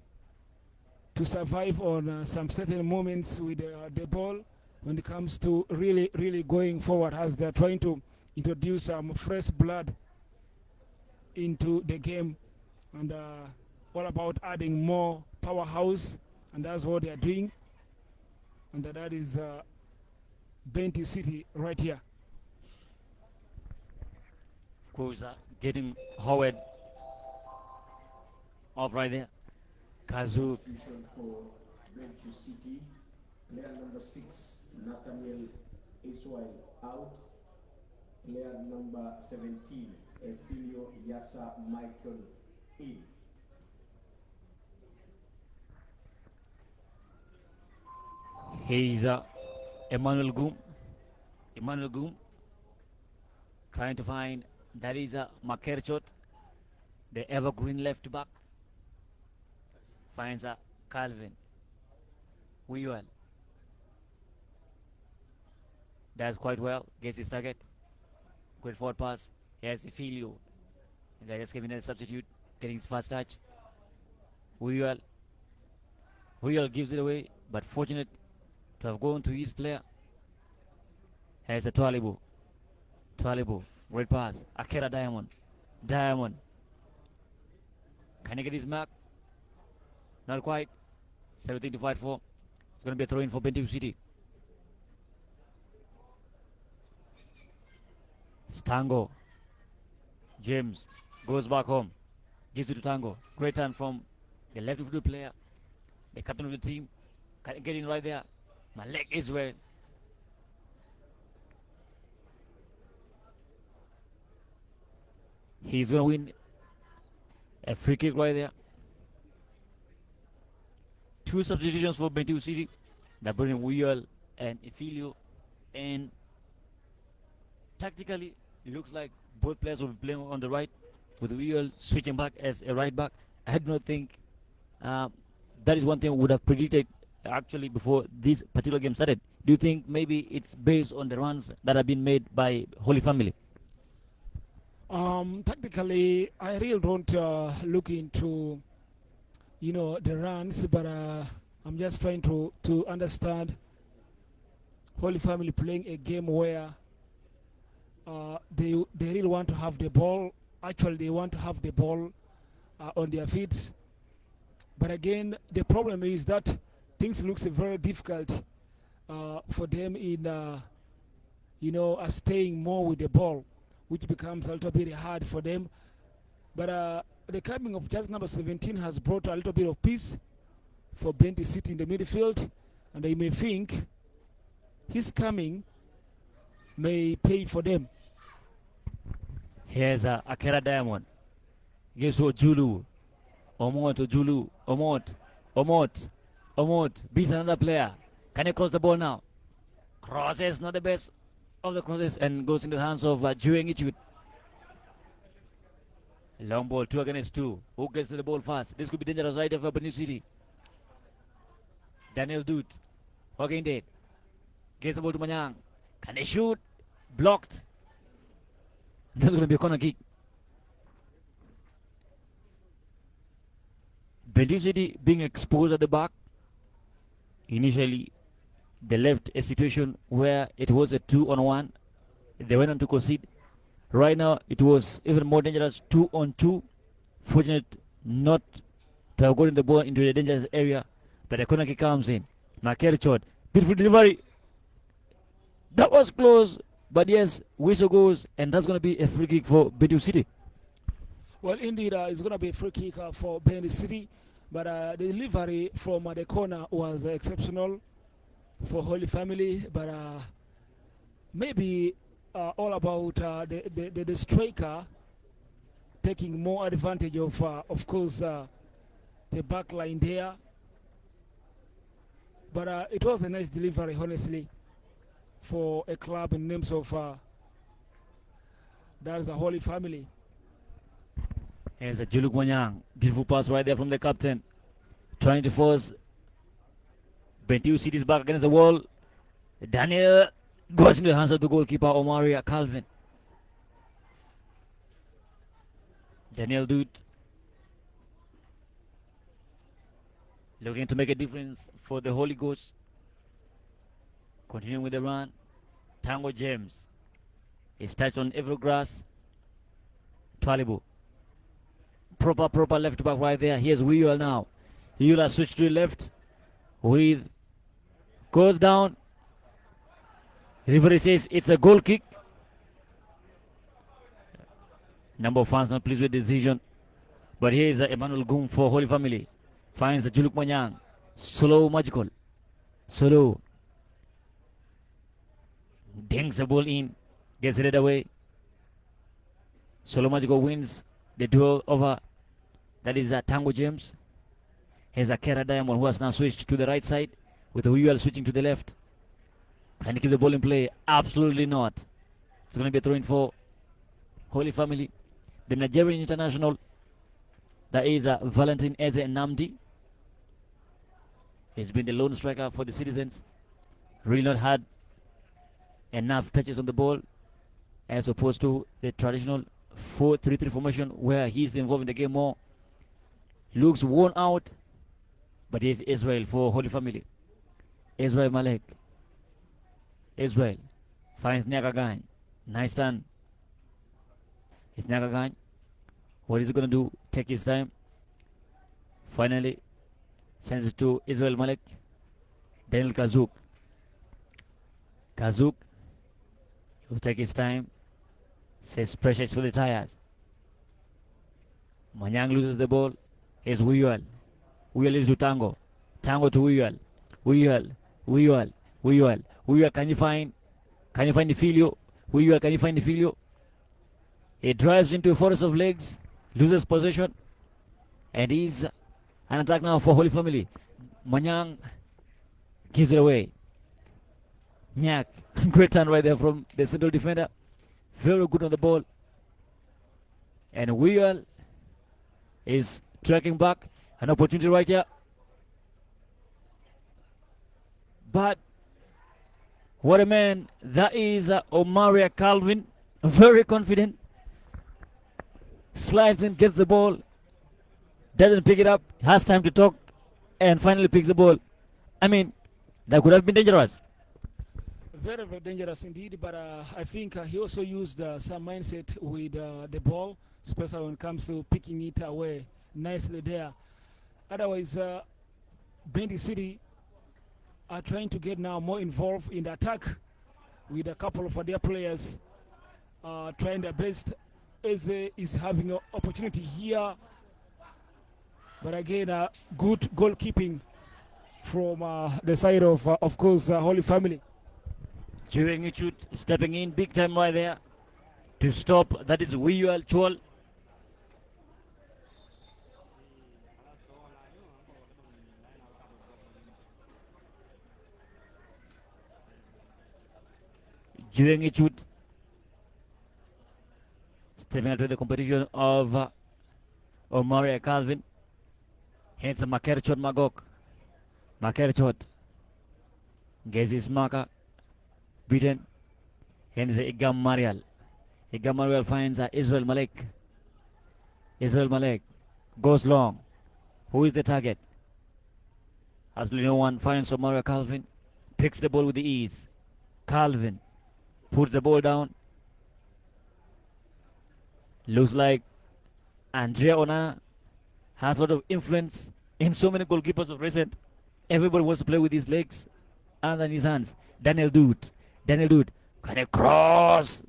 survive on some certain moments with the ball when it comes to really going forward, as they are trying to introduce some fresh blood into the game, and all about adding more powerhouse, and that's what they are doing, and that is BENTIU City right here. Of course, getting Howard off right there. Kazu. Substitution for BENTIU City. Player number 6, Nathaniel Iswail out. Player number 17, Efilio Yasa Michael in. He's Emmanuel Goom trying to find that is Makerchot, the evergreen left back. Finds Calvin Wuyuel. Does quite well, gets his target. Great forward pass. Here's Filio. The guy just came in as a substitute, getting his first touch. Wuyuel gives it away, but fortunate to have gone to his player. Here's a Talibu, great pass. Akera Diamond. Can he get his mark? Not quite. 17 to fight for. It's going to be a throw in for BENTIU City. Tango. James goes back home. Gives it to Tango. Great turn from the left footed player, the captain of the team. Getting right there. Malek Israel. He's going to win a free kick right there. Two substitutions for BENTIU City. They're bringing Wiyal and Ifilio. And tactically, it looks like both players will be playing on the right, with Wiyal switching back as a right back. I do not think that is one thing we would have predicted actually before this particular game started. Do you think maybe it's based on the runs that have been made by Holy Family? Tactically, I really don't look into, the runs, but I'm just trying to understand Holy Family playing a game where they really want to have the ball. Actually, they want to have the ball on their feet. But again, the problem is that things looks very difficult for them in, staying more with the ball, which becomes a little bit hard for them. But the coming of just number 17 has brought a little bit of peace for BENTIU City in the midfield, and they may think his coming may pay for them. Here's Akera Diamond. Gives to Julu. Omot to Julu. Omot beats another player. Can he cross the ball now? Crosses, not the best of the crosses, and goes into the hands of Jueng Ichut. Long ball, 2 against 2. Who gets to the ball fast? This could be dangerous right there for BENTIU City. Daniel Doot. Walking dead. Gets the ball to Manyang. Can they shoot? Blocked. That's going to be a corner kick. BENTIU City being exposed at the back. Initially, they left a situation where it was a 2-on-1. They went on to concede. Right now, it was even more dangerous, 2-on-2. Fortunate not to have gotten the ball into the dangerous area, but the corner kick comes in. Makerchot, beautiful delivery. That was close, but yes, whistle goes, and that's going to be a free kick for BENTIU City. Well, indeed, it's going to be a free kick for BENTIU City, but the delivery from the corner was exceptional for Holy Family, but maybe all about the striker taking more advantage of course, the back line there. But it was a nice delivery, honestly, for a club in names of that's the Holy Family. Here's a Juluk Wanyang. Beautiful pass right there from the captain. Trying to force BENTIU City's back against the wall. Daniel goes into the hands of the goalkeeper, Omaria Calvin. Daniel Doot looking to make a difference for the Holy Ghost. Continuing with the run. Tango James is touched on Evergrass. Twalibu. Proper left back right there. Here's Wiyal now. Wiyal has switched to the left. With goes down. Referee says it's a goal kick. Number of fans not pleased with the decision. But here is Emmanuel Goom for Holy Family. Finds Juluk Manyang. Slow magical. Slow. Dinks the ball in. Gets it away. Solo Magical wins the duel over. That is Tango James. Here's Akera Diamond, who has now switched to the right side, with the Wiyal switching to the left. Can he keep the ball in play? Absolutely not. It's going to be a throw-in for Holy Family. The Nigerian international, that is Valentin Eze Namdi. He's been the lone striker for the Citizens. Really not had enough touches on the ball, as opposed to the traditional 4-3-3 formation where he's involved in the game more. Looks worn out, but here's Israel for Holy Family. Israel Malek. Israel finds Nyagagan. Nice turn. It's Nyagagan. What is he going to do? Take his time. Finally, sends it to Israel Malek. Daniel Kazuk. Kazuk will take his time. Says pressure is for the tires. Manyang loses the ball. Here's Wuyuel. Wuyuel is to Tango. Tango to Wuyuel. Wuyuel. Wuyuel. Wuyuel. Wuyuel, can you find the Filio? Wuyuel, can you find the Filio? He drives into a forest of legs, loses possession, and he's an attack now for Holy Family. Manyang gives it away. Nyak, great turn right there from the central defender. Very good on the ball. And Wuyuel is tracking back. An opportunity right here. But what a man. That is Omaria Calvin. Very confident. Slides in, gets the ball. Doesn't pick it up. Has time to talk. And finally picks the ball. I mean, that could have been dangerous. Very, very dangerous indeed. But I think he also used some mindset with the ball, especially when it comes to picking it away nicely there. Otherwise, Bendy City are trying to get now more involved in the attack with a couple of their players trying their best. Eze is having an opportunity here. But again, good goalkeeping from the side of course, Holy Family. During it shoot, stepping in big time right there to stop. That is Wiyuel Chol. During it shoot, stepping into the competition of Omaria Calvin. Hence Makerchot Magok. Makerchot gets his marker. Beaten. Hence Igam Marial. Igam Marial finds Israel Malek. Israel Malek goes long. Who is the target? Absolutely no one. Finds Omaria Calvin. Picks the ball with the ease. Calvin puts the ball down. Looks like Andrea Ona has a lot of influence in so many goalkeepers of recent. Everybody wants to play with his legs and then his hands. Daniel Dude. Can I cross?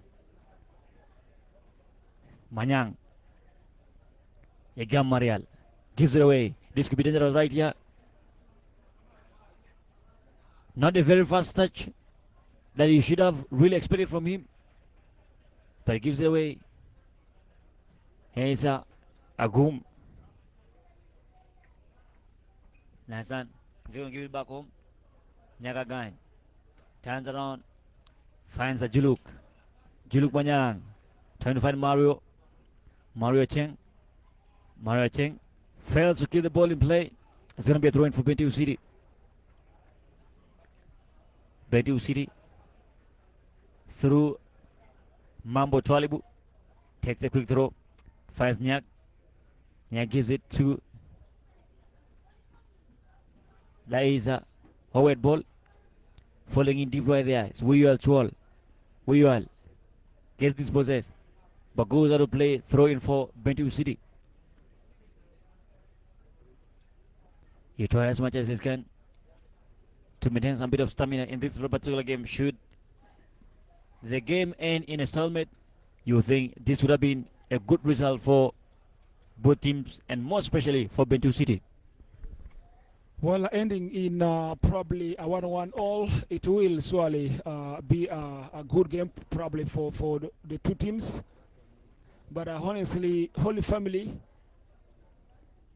Manyang. Egam Marial gives it away. This could be dangerous right here. Not a very fast touch that you should have really expected from him. But he gives it away. Here's Agum. Nice one. He's going to give it back home. Nyaga Gain. Turns around. Finds Juluk. Juluk Banyang. Trying to find Mario. Mario Cheng. Fails to keep the ball in play. It's going to be a throw in for BENTIU City. BENTIU City. Through Mambo Twalibu. Takes a quick throw. Finds Nyak. Nyak gives it to. That is a Howard ball. Falling in deep right there. It's Wuyuel Chwal. Wuyuel gets dispossessed. But goes out of play. Throw in for BENTIU City. He tries as much as he can to maintain some bit of stamina in this particular game. Should the game end in a stalemate, you think this would have been a good result for both teams and more especially for BENTIU City? Well, ending in probably a 1-1 all, it will surely be a good game probably for the two teams. But honestly, Holy Family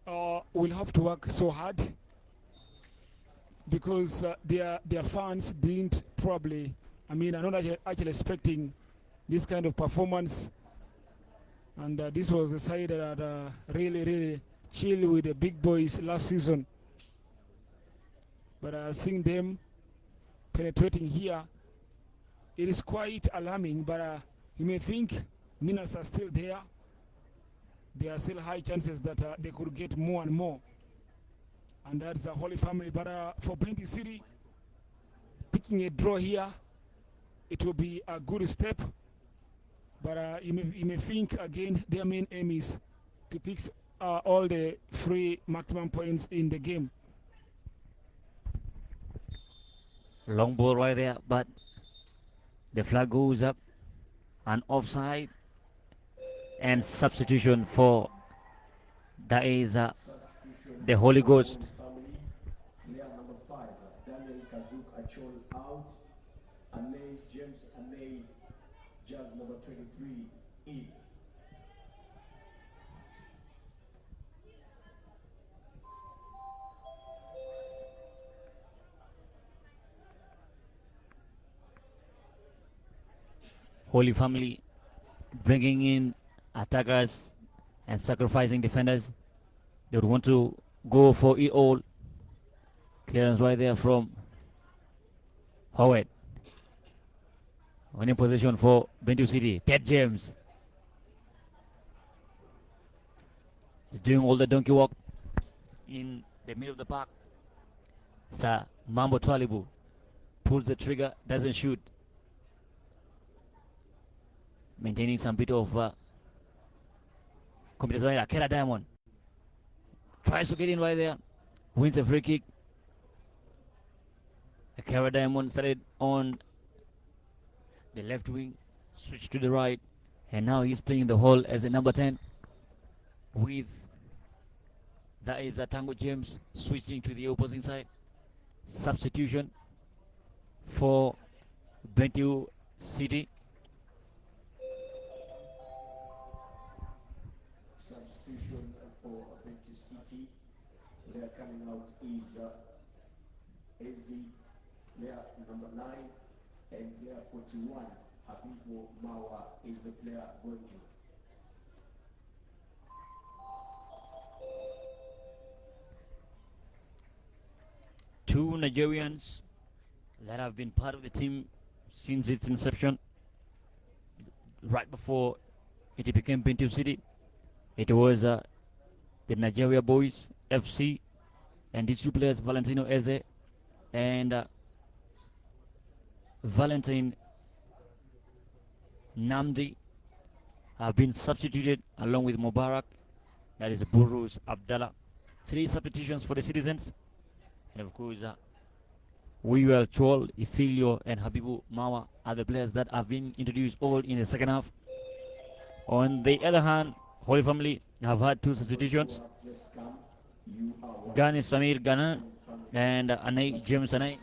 will have to work so hard because their fans didn't probably, I'm not actually expecting this kind of performance. And this was a side that really chill with the big boys last season. But seeing them penetrating here, it is quite alarming. But you may think Minas are still there. There are still high chances that they could get more and more. And that's a Holy Family. But for BENTIU City, picking a draw here, it will be a good step. But you may think, again, their main aim is to pick all the free maximum points in the game. Long ball right there, but the flag goes up and offside. And substitution for that is Substitution the Holy Ghost. family. Player number 5, Daniel Kazuk Achol out. Ane James Ane, jazz number 23 in. Holy Family bringing in attackers and sacrificing defenders. They would want to go for it all. Clearance right there from Howard. Winning position for Bentiu City. Ted James is doing all the donkey walk in the middle of the park. Sir Mambo Twalibu pulls the trigger, doesn't shoot. Maintaining some bit of competition right there. Kera Diamond tries to get in right there. Wins a free kick. Kera Diamond started on the left wing, switched to the right, and now he's playing the hole as the number 10 with that is Tango James switching to the opposing side. Substitution for Bentiu City. Substitution for Bentiu City. Player coming out is Ezi, player number 9, and player 41, Habibu Mawa, is the player going in. Two Nigerians that have been part of the team since its inception. Right before it became Bentiu City, it was the Nigeria Boys FC, and these two players, Valentino Eze and Valentine Namdi, have been substituted along with Mubarak, that is Burus Abdallah. 3 substitutions for the citizens. And of course, Wiwel Chol, Ifilio, and Habibu Mawa are the players that have been introduced all in the second half. On the other hand, Holy Family have had 2 substitutions. Gani Samir Gana and Anay James Anay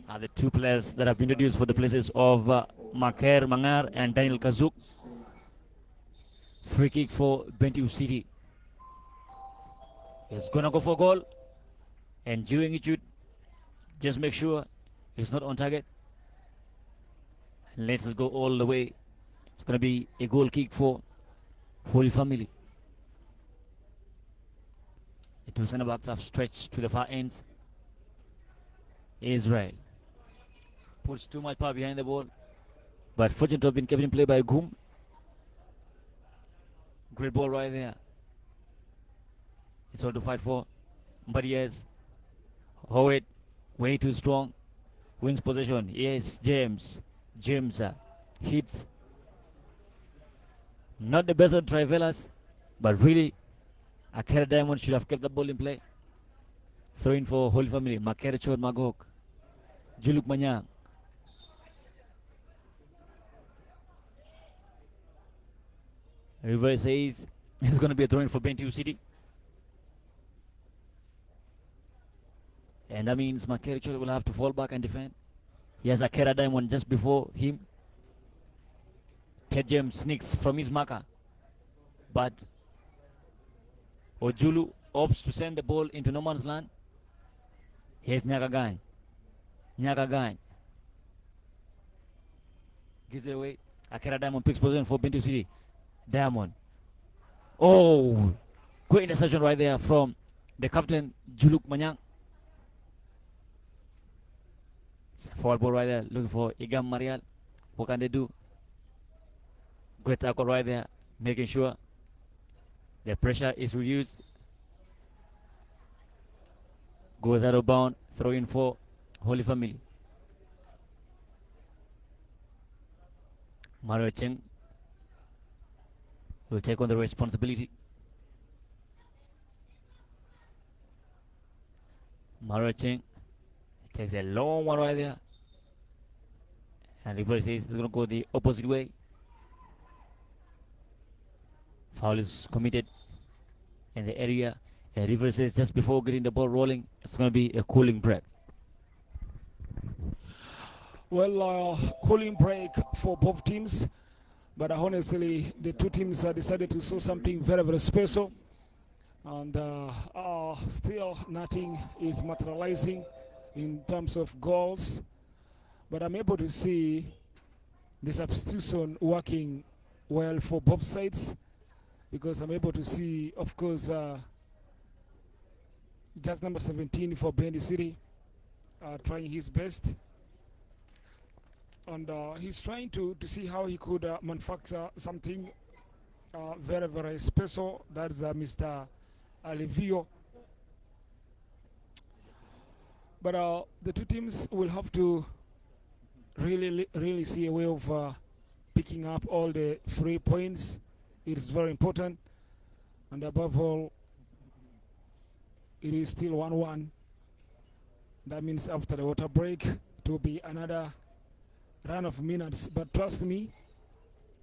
are the 2 players that have been introduced for the places of Maker Mangar and Daniel Kazuk. Free kick for Bentiu City. He's gonna go for goal. And during it, just make sure it's not on target. Let's go all the way. It's going to be a goal kick for Holy Family. The 2 center backs have stretched to the far ends. Israel puts too much power behind the ball, but fortunate to have been kept in play by Gum. Great ball right there. It's all to fight for, but yes. Howard, way too strong. Wins possession. Yes, James. James hits. Not the best of Trivelas, but really, Akera Diamond should have kept the ball in play. Throw in for Holy Family. Makere Chod Magok. Juluk Manyang. River says it's going to be a throw in for Bentiu City. And that means Makericho will have to fall back and defend. He has a Kera Diamond just before him. Ted James sneaks from his marker. But Ojulu opts to send the ball into no man's land. Here's Nyagagan. Nyagagan gives it away. Akera Diamond picks position for Bentiu City. Diamond. Oh, great interception right there from the captain, Juluk Manyang. Forward ball right there, looking for Igam Marial. What can they do? Great tackle right there, making sure the pressure is reduced. Goes out of bound, throw in for Holy Family. Mario Cheng will take on the responsibility. Mario Cheng takes a long one right there. And River says he's going to go the opposite way. Foul is committed in the area. And River says just before getting the ball rolling, it's going to be a cooling break. Well, cooling break for both teams, but honestly, the two teams decided to show something very, very special, and still nothing is materializing in terms of goals. But I'm able to see the substitution working well for both sides, because I'm able to see, of course, just number 17 for Bendy City trying his best. And he's trying to see how he could manufacture something very, very special. That's Mr. Alivio. But the two teams will have to really see a way of picking up all the 3 points. It is very important. And above all, it is still 1-1. That means after the water break, it will be another run of minutes. But trust me,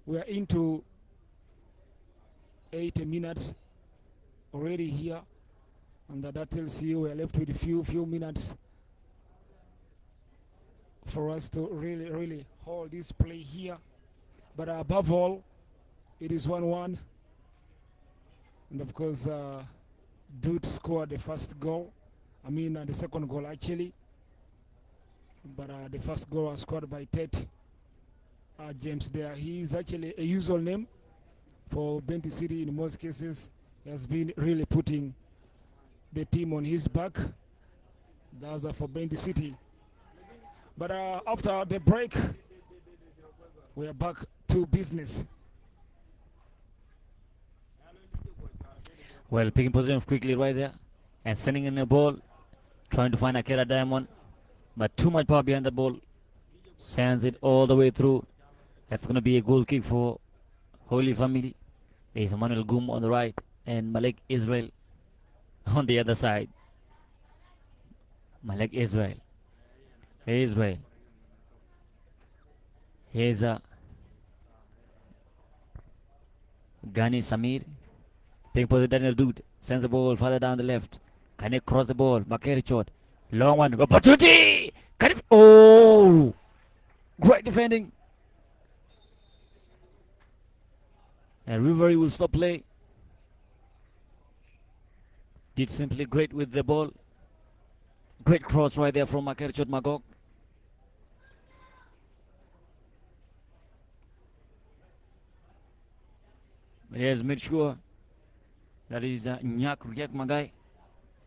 we are into 80 minutes already here, and that tells you we are left with a few minutes for us to really hold this play here. But above all, it is 1-1, and of course Dude scored the first goal, the second goal actually, but the first goal was scored by Ted James there. He is actually a usual name for Benty City in most cases. He has been really putting the team on his back. That's for Benty City. But after the break, we are back to business. Well, picking position quickly right there and sending in the ball, trying to find Akela Diamond, but too much power behind the ball. Sends it all the way through. That's going to be a goal kick for Holy Family. There's Emmanuel Goom on the right and Malik Israel on the other side. Malik Israel. Here's Gani Samir. Taking position, Daniel Dude sends the ball further down the left. Can he cross the ball? Makeri shot. Long one. Opportunity! Can it? Oh! Great defending. And Rivery will stop play. Did simply great with the ball. Great cross right there from Makeri shot Magog. But he has made sure that is Nyak Riek Magai.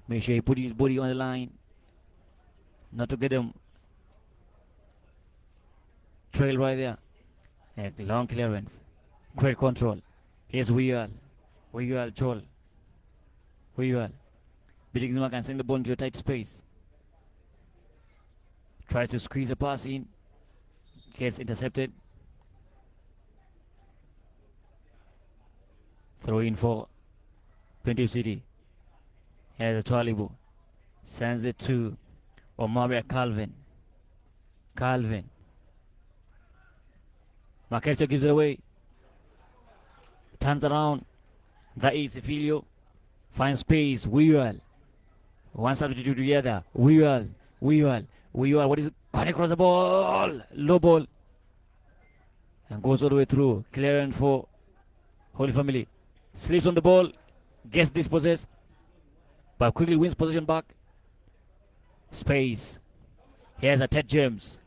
Make sure he put his body on the line. Not to get him trail right there. And long clearance. Great control. Here's Wiyal Chol. Wiyal. Beating Zuma can send the ball into a tight space. Tries to squeeze a pass in. Gets intercepted. Throw in for BENTIU City. Here's a Twalibu. Sends it to Omaria Calvin. Makercho gives it away. Turns around. That is Filio. Finds space. Wiyal. One substitute together. Wiyal. What is it? Cut across the ball. Low ball. And goes all the way through. Clearance for Holy Family. Sleeps on the ball. Gets dispossessed. But quickly wins position back. Space. Here's a Ted James.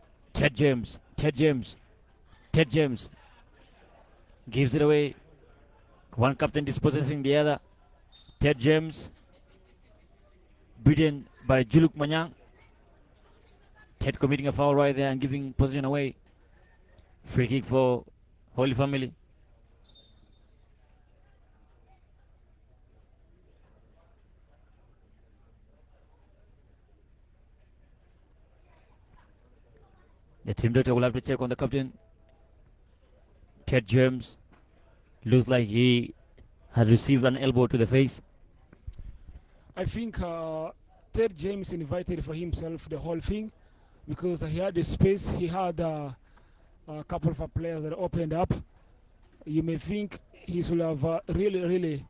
Gives it away. One captain dispossessing the other. Ted James. Beaten by Juluk Manyang. Ted committing a foul right there and giving position away. Free kick for Holy Family. The team doctor will have to check on the captain. Ted James looks like he has received an elbow to the face. I think Ted James invited for himself the whole thing, because he had the space. He had a couple of players that opened up. You may think he should have really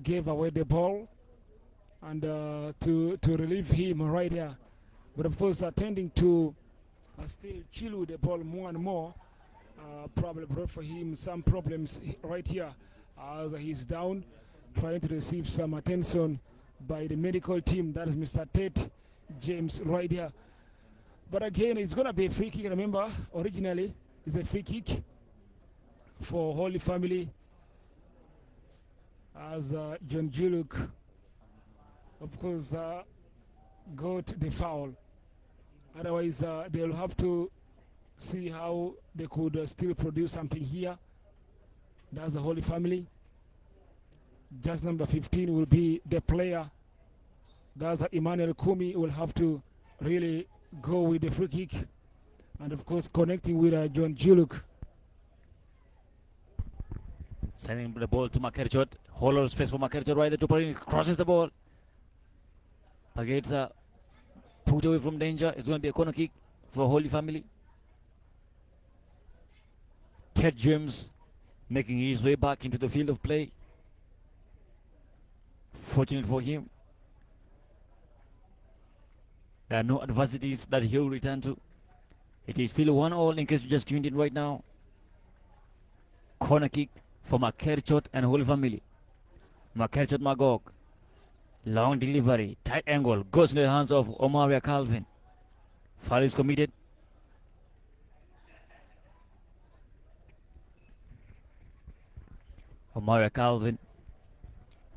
gave away the ball and to relieve him right here. But of course, tending to still chill with the ball more and more probably brought for him some problems right here as he's down, trying to receive some attention by the medical team. That is Mr. Ted James right here. But again, it's going to be a free kick. Remember, originally, it's a free kick for Holy Family as John Juluk, of course, got the foul. Otherwise, they'll have to see how they could still produce something here. That's the Holy Family. Just number 15 will be the player. That's Emmanuel Kumi. Will have to really go with the free kick. And of course, connecting with John Juluk. Sending the ball to Makerchot. Whole lot of space for Makerchot right there to put in. Crosses the ball. Pagets put away from danger. It's going to be a corner kick for Holy Family. Ted James making his way back into the field of play. Fortunate for him, there are no adversities that he'll return to. It is still 1-1 in case you just tuned in right now. Corner kick for Makerchot and Holy Family. Makerchot Magog. Long delivery, tight angle, goes in the hands of Omaria Calvin. Foul is committed. Omaria Calvin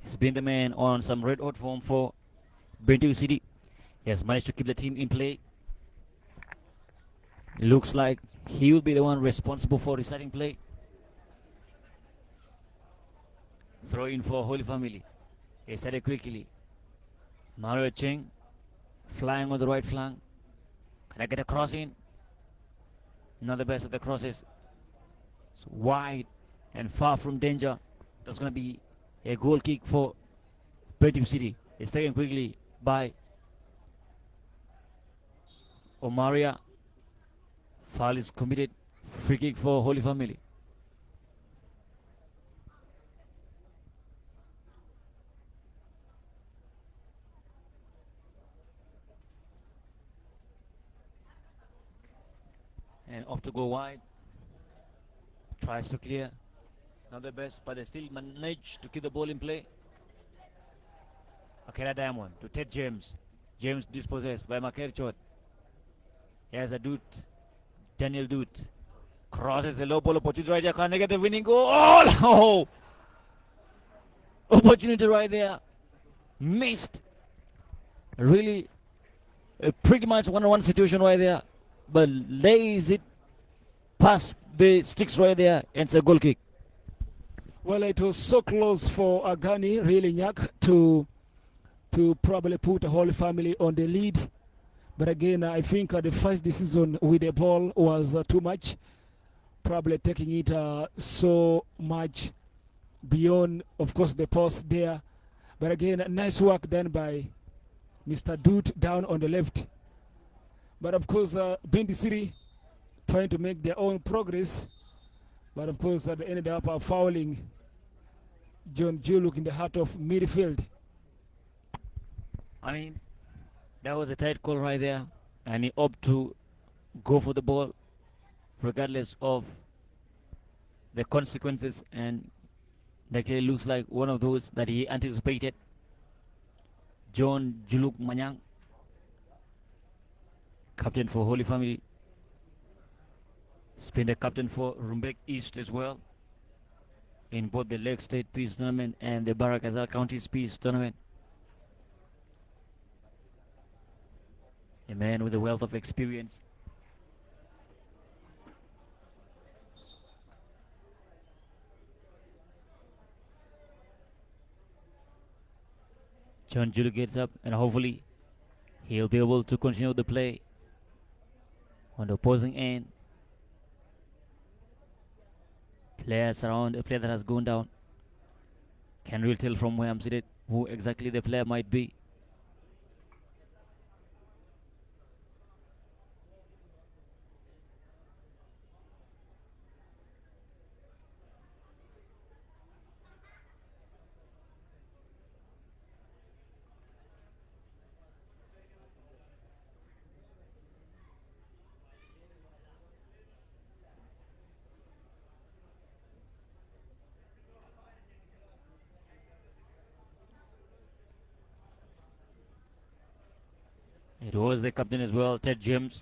has been the man on some red hot form for BENTIU City. He has managed to keep the team in play. Looks like he will be the one responsible for restarting play. Throw in for Holy Family. He started quickly. Mario Cheng flying on the right flank. Can I get a cross in? Not the best of the crosses. It's wide and far from danger. That's going to be a goal kick for BENTIU City. It's taken quickly by Omaria. Foul is committed. Free kick for Holy Family. And off to go wide. Tries to clear. Not the best, but they still manage to keep the ball in play. Akela Diamond to Ted James. James dispossessed by Makerchot. Here's a Doot. Daniel Doot. Crosses the low ball opportunity right there. Can they get the winning goal? Oh! Opportunity right there. Missed. Really, pretty much one-on-one situation right there. But lays it past the sticks right there. And it's a goal kick. Well, it was so close for Agani, really, Nyak, to probably put the Holy Family on the lead. But again, I think the first decision with the ball was too much. Probably taking it so much beyond, of course, the post there. But again, nice work done by Mr. Doot down on the left. But of course, BENTIU City trying to make their own progress. But of course, they ended up fouling John Juluk in the heart of midfield. I mean, that was a tight call right there. And he opted to go for the ball regardless of the consequences. And that clearly looks like one of those that he anticipated. John Juluk Manyang, captain for Holy Family. He's been the captain for Rumbek East as well, in both the Lake State Peace Tournament and the Barakazal County's Peace Tournament. A man with a wealth of experience. John Juluk gets up and hopefully he'll be able to continue the play on the opposing end. Players around a player that has gone down. Can't really tell from where I'm seated who exactly the player might be. It was the captain as well, Ted James.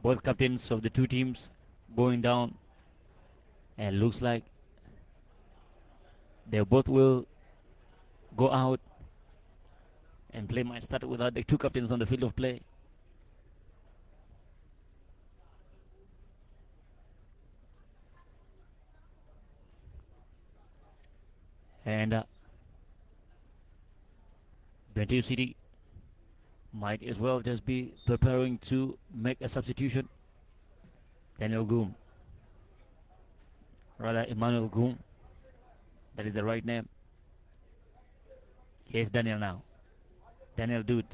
Both captains of the two teams going down. And looks like they both will go out. And play might start without the two captains on the field of play. And BENTIU City might as well just be preparing to make a substitution. Daniel Goom. Rather, Emmanuel Goom. That is the right name. Here's Daniel now. Daniel Dude.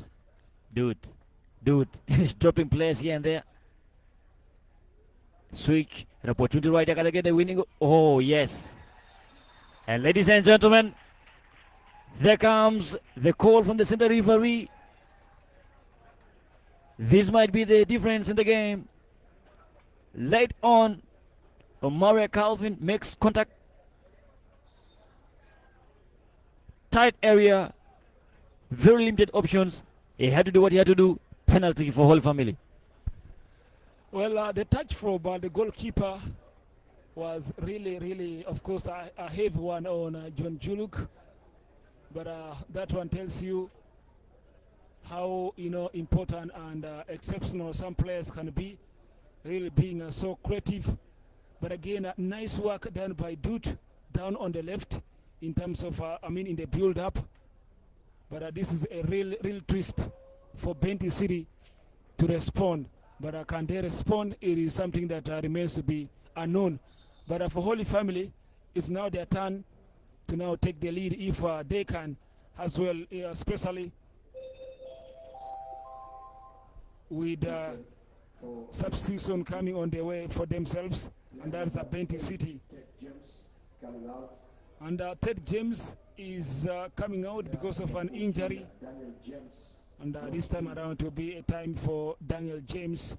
He's dropping players here and there. Switch. An opportunity right there. Can I get the winning? Oh, yes. And ladies and gentlemen, there comes the call from the center referee. This might be the difference in the game. Late on, Omari Calvin makes contact. Tight area. Very limited options. He had to do what he had to do. Penalty for whole family. Well, the touch from the goalkeeper was really, of course, a heavy one on John Juluk. But that one tells you how important and exceptional some players can be, really being so creative. But again, nice work done by Dude down on the left in terms of, in the build-up. But this is a real twist for BENTIU City to respond. But can they respond? It is something that remains to be unknown. But for Holy Family, it's now their turn to now take the lead if they can as well, especially with substitution coming on the way for themselves, and that's BENTIU City. And Ted James is coming out because of an injury, and this time around will be a time for Daniel James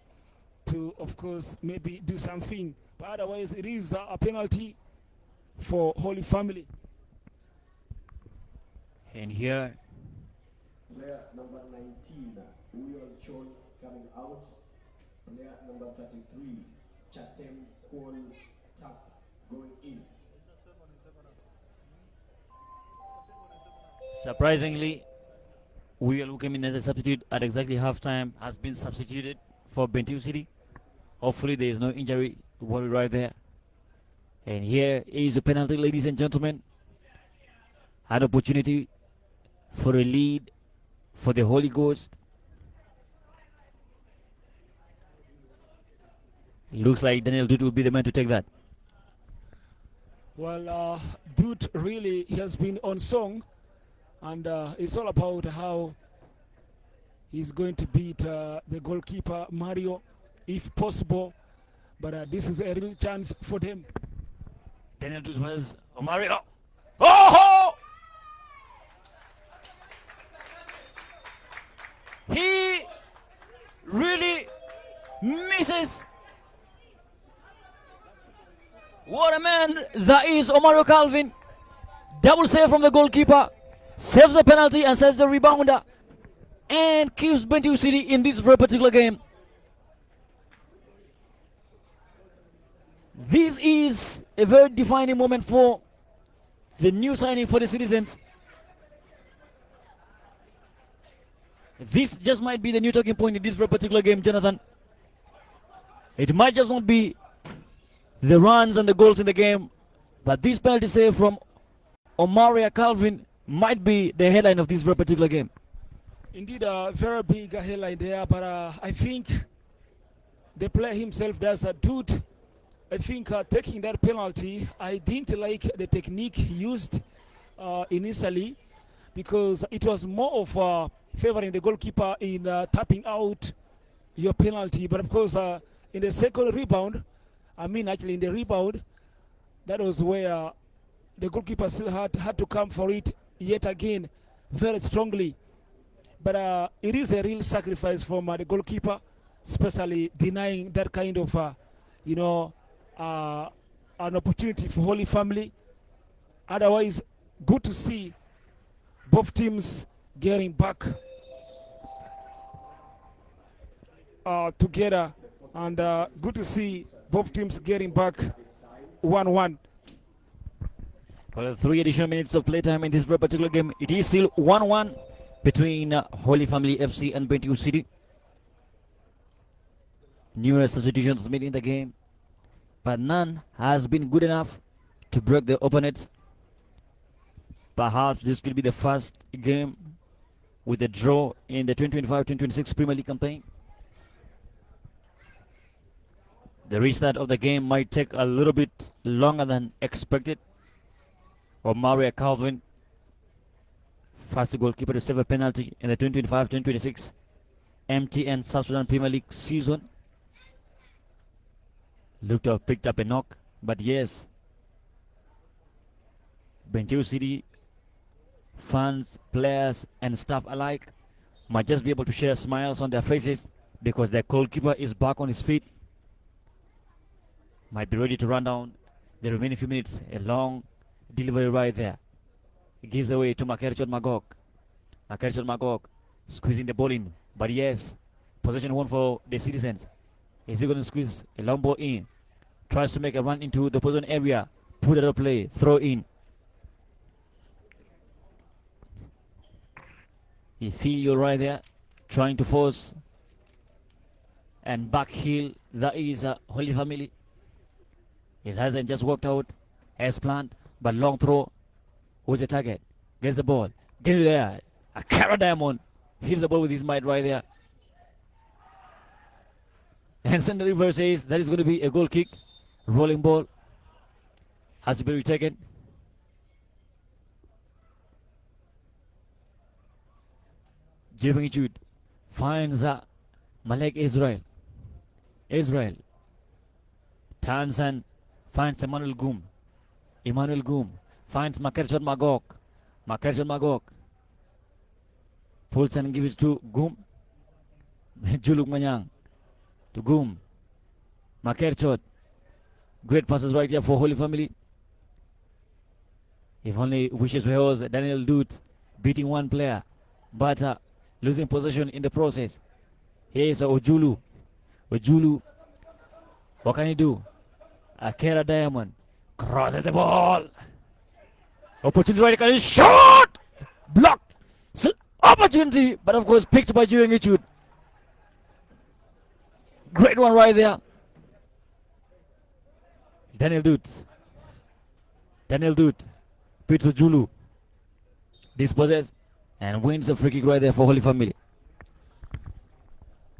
to, of course, maybe do something. But otherwise, it is a penalty for Holy Family. And here, player number 19, Uyol Chol coming out. Player number 33, Chatem Kwon Tap going in. surprisingly, we are looking in as a substitute at exactly halftime has been substituted for BENTIU City. Hopefully there is no injury to worry right there. And here is a penalty, ladies and gentlemen. An opportunity for a lead for the Holy Ghost. Looks like Daniel Dude will be the man to take that. Well, Dude really has been on song, and it's all about how he's going to beat the goalkeeper Mario, if possible. But this is a real chance for them. Daniel Dude was Mario. Oh! He really misses. What a man that is, Omaro Calvin. Double save from the goalkeeper. Saves the penalty and saves the rebounder. And keeps BENTIU City in this very particular game. This is a very defining moment for the new signing for the Citizens. This just might be the new talking point in this very particular game, Jonathan. It might just not be the runs and the goals in the game, but this penalty save from Omaria Calvin might be the headline of this very particular game. Indeed, a very big headline there, but I think the player himself does a Dude. I think taking that penalty, I didn't like the technique he used initially, because it was more of favoring the goalkeeper in tapping out your penalty. But of course, in the second rebound, actually in the rebound, that was where the goalkeeper still had to come for it yet again very strongly. But it is a real sacrifice from the goalkeeper, especially denying that kind of, an opportunity for Holy Family. Otherwise, good to see both teams getting back. together, and good to see both teams getting back 1-1. Well, 3 additional minutes of playtime in this very particular game. It is still 1-1 between Holy Family FC and BENTIU City. Numerous substitutions made in the game, but none has been good enough to break the opponents. Perhaps this could be the first game with a draw in the 2025-2026 Premier League campaign. The restart of the game might take a little bit longer than expected. Maria Calvin, first goalkeeper to save a penalty in the 2025-2026 MTN South Sudan Premier League season. Looked to have picked up a knock, but yes, BENTIU City fans, players, and staff alike might just be able to share smiles on their faces because their goalkeeper is back on his feet. Might be ready to run down the remaining few minutes. A long delivery right there. It gives away to Makerchot Magog. Makerchot Magog squeezing the ball in. But yes, possession one for the citizens. Is he going to squeeze a long ball in? Tries to make a run into the position area. Put it up play. Throw in. He feel you right there. Trying to force. And back heel. That is Holy Family. It hasn't just worked out as planned. But long throw. Who's the target? Gets the ball. Get it there. A Cara Diamond hits the ball with his might right there. And Sender River says that is going to be a goal kick. Rolling ball. Has to be retaken. Giving Jude finds Malek Israel. Israel turns and finds Emmanuel Goom. Emmanuel Goom finds Makerchot Magog. Makerchot Magog pulls and gives to Goom. Juluk Manyang to Goom. Makerchot. Great passes right here for Holy Family. If only wishes was Daniel Doot beating one player, but losing possession in the process. Here is Ojulu. Ojulu. What can he do? Akera Diamond crosses the ball. Opportunity right there. Shot! Blocked. Still opportunity, but of course picked by Jueng Ichud. Great one right there. Daniel Doot. Daniel Doot beats Ojulu. Dispossessed and wins a free kick right there for Holy Family.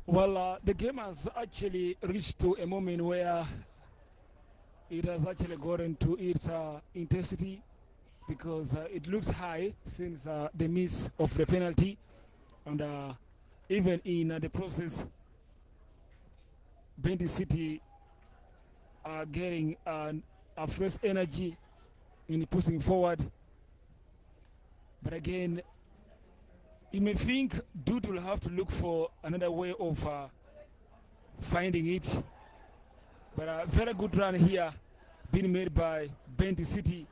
Well, the game has actually reached to a moment where it has actually gotten to its intensity, because it looks high since the miss of the penalty, and even in the process, BENTIU City are getting a fresh energy in pushing forward. But again, you may think Dude will have to look for another way of finding it. But a very good run here being made by BENTIU City.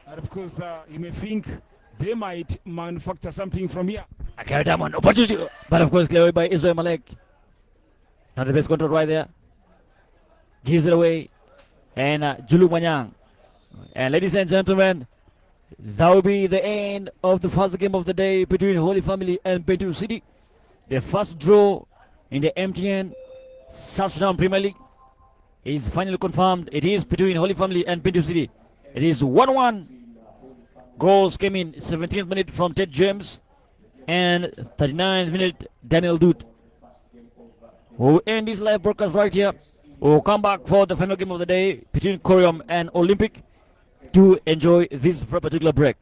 And of course, you may think they might manufacture something from here. I carried that one opportunity, but of course cleared by Israel Malek. Not the best control right there. Gives it away. And Julu Manyang. And ladies and gentlemen, that will be the end of the first game of the day between Holy Family and BENTIU City. The first draw in the MTN South Sudan Premier League is finally confirmed. It is between Holy Family and BENTIU City. It is 1-1. Goals came in 17th minute from Ted James and 39th minute Daniel Doot. We'll end this live broadcast right here. We'll come back for the final game of the day between Corium and Olympic to enjoy this for a particular break.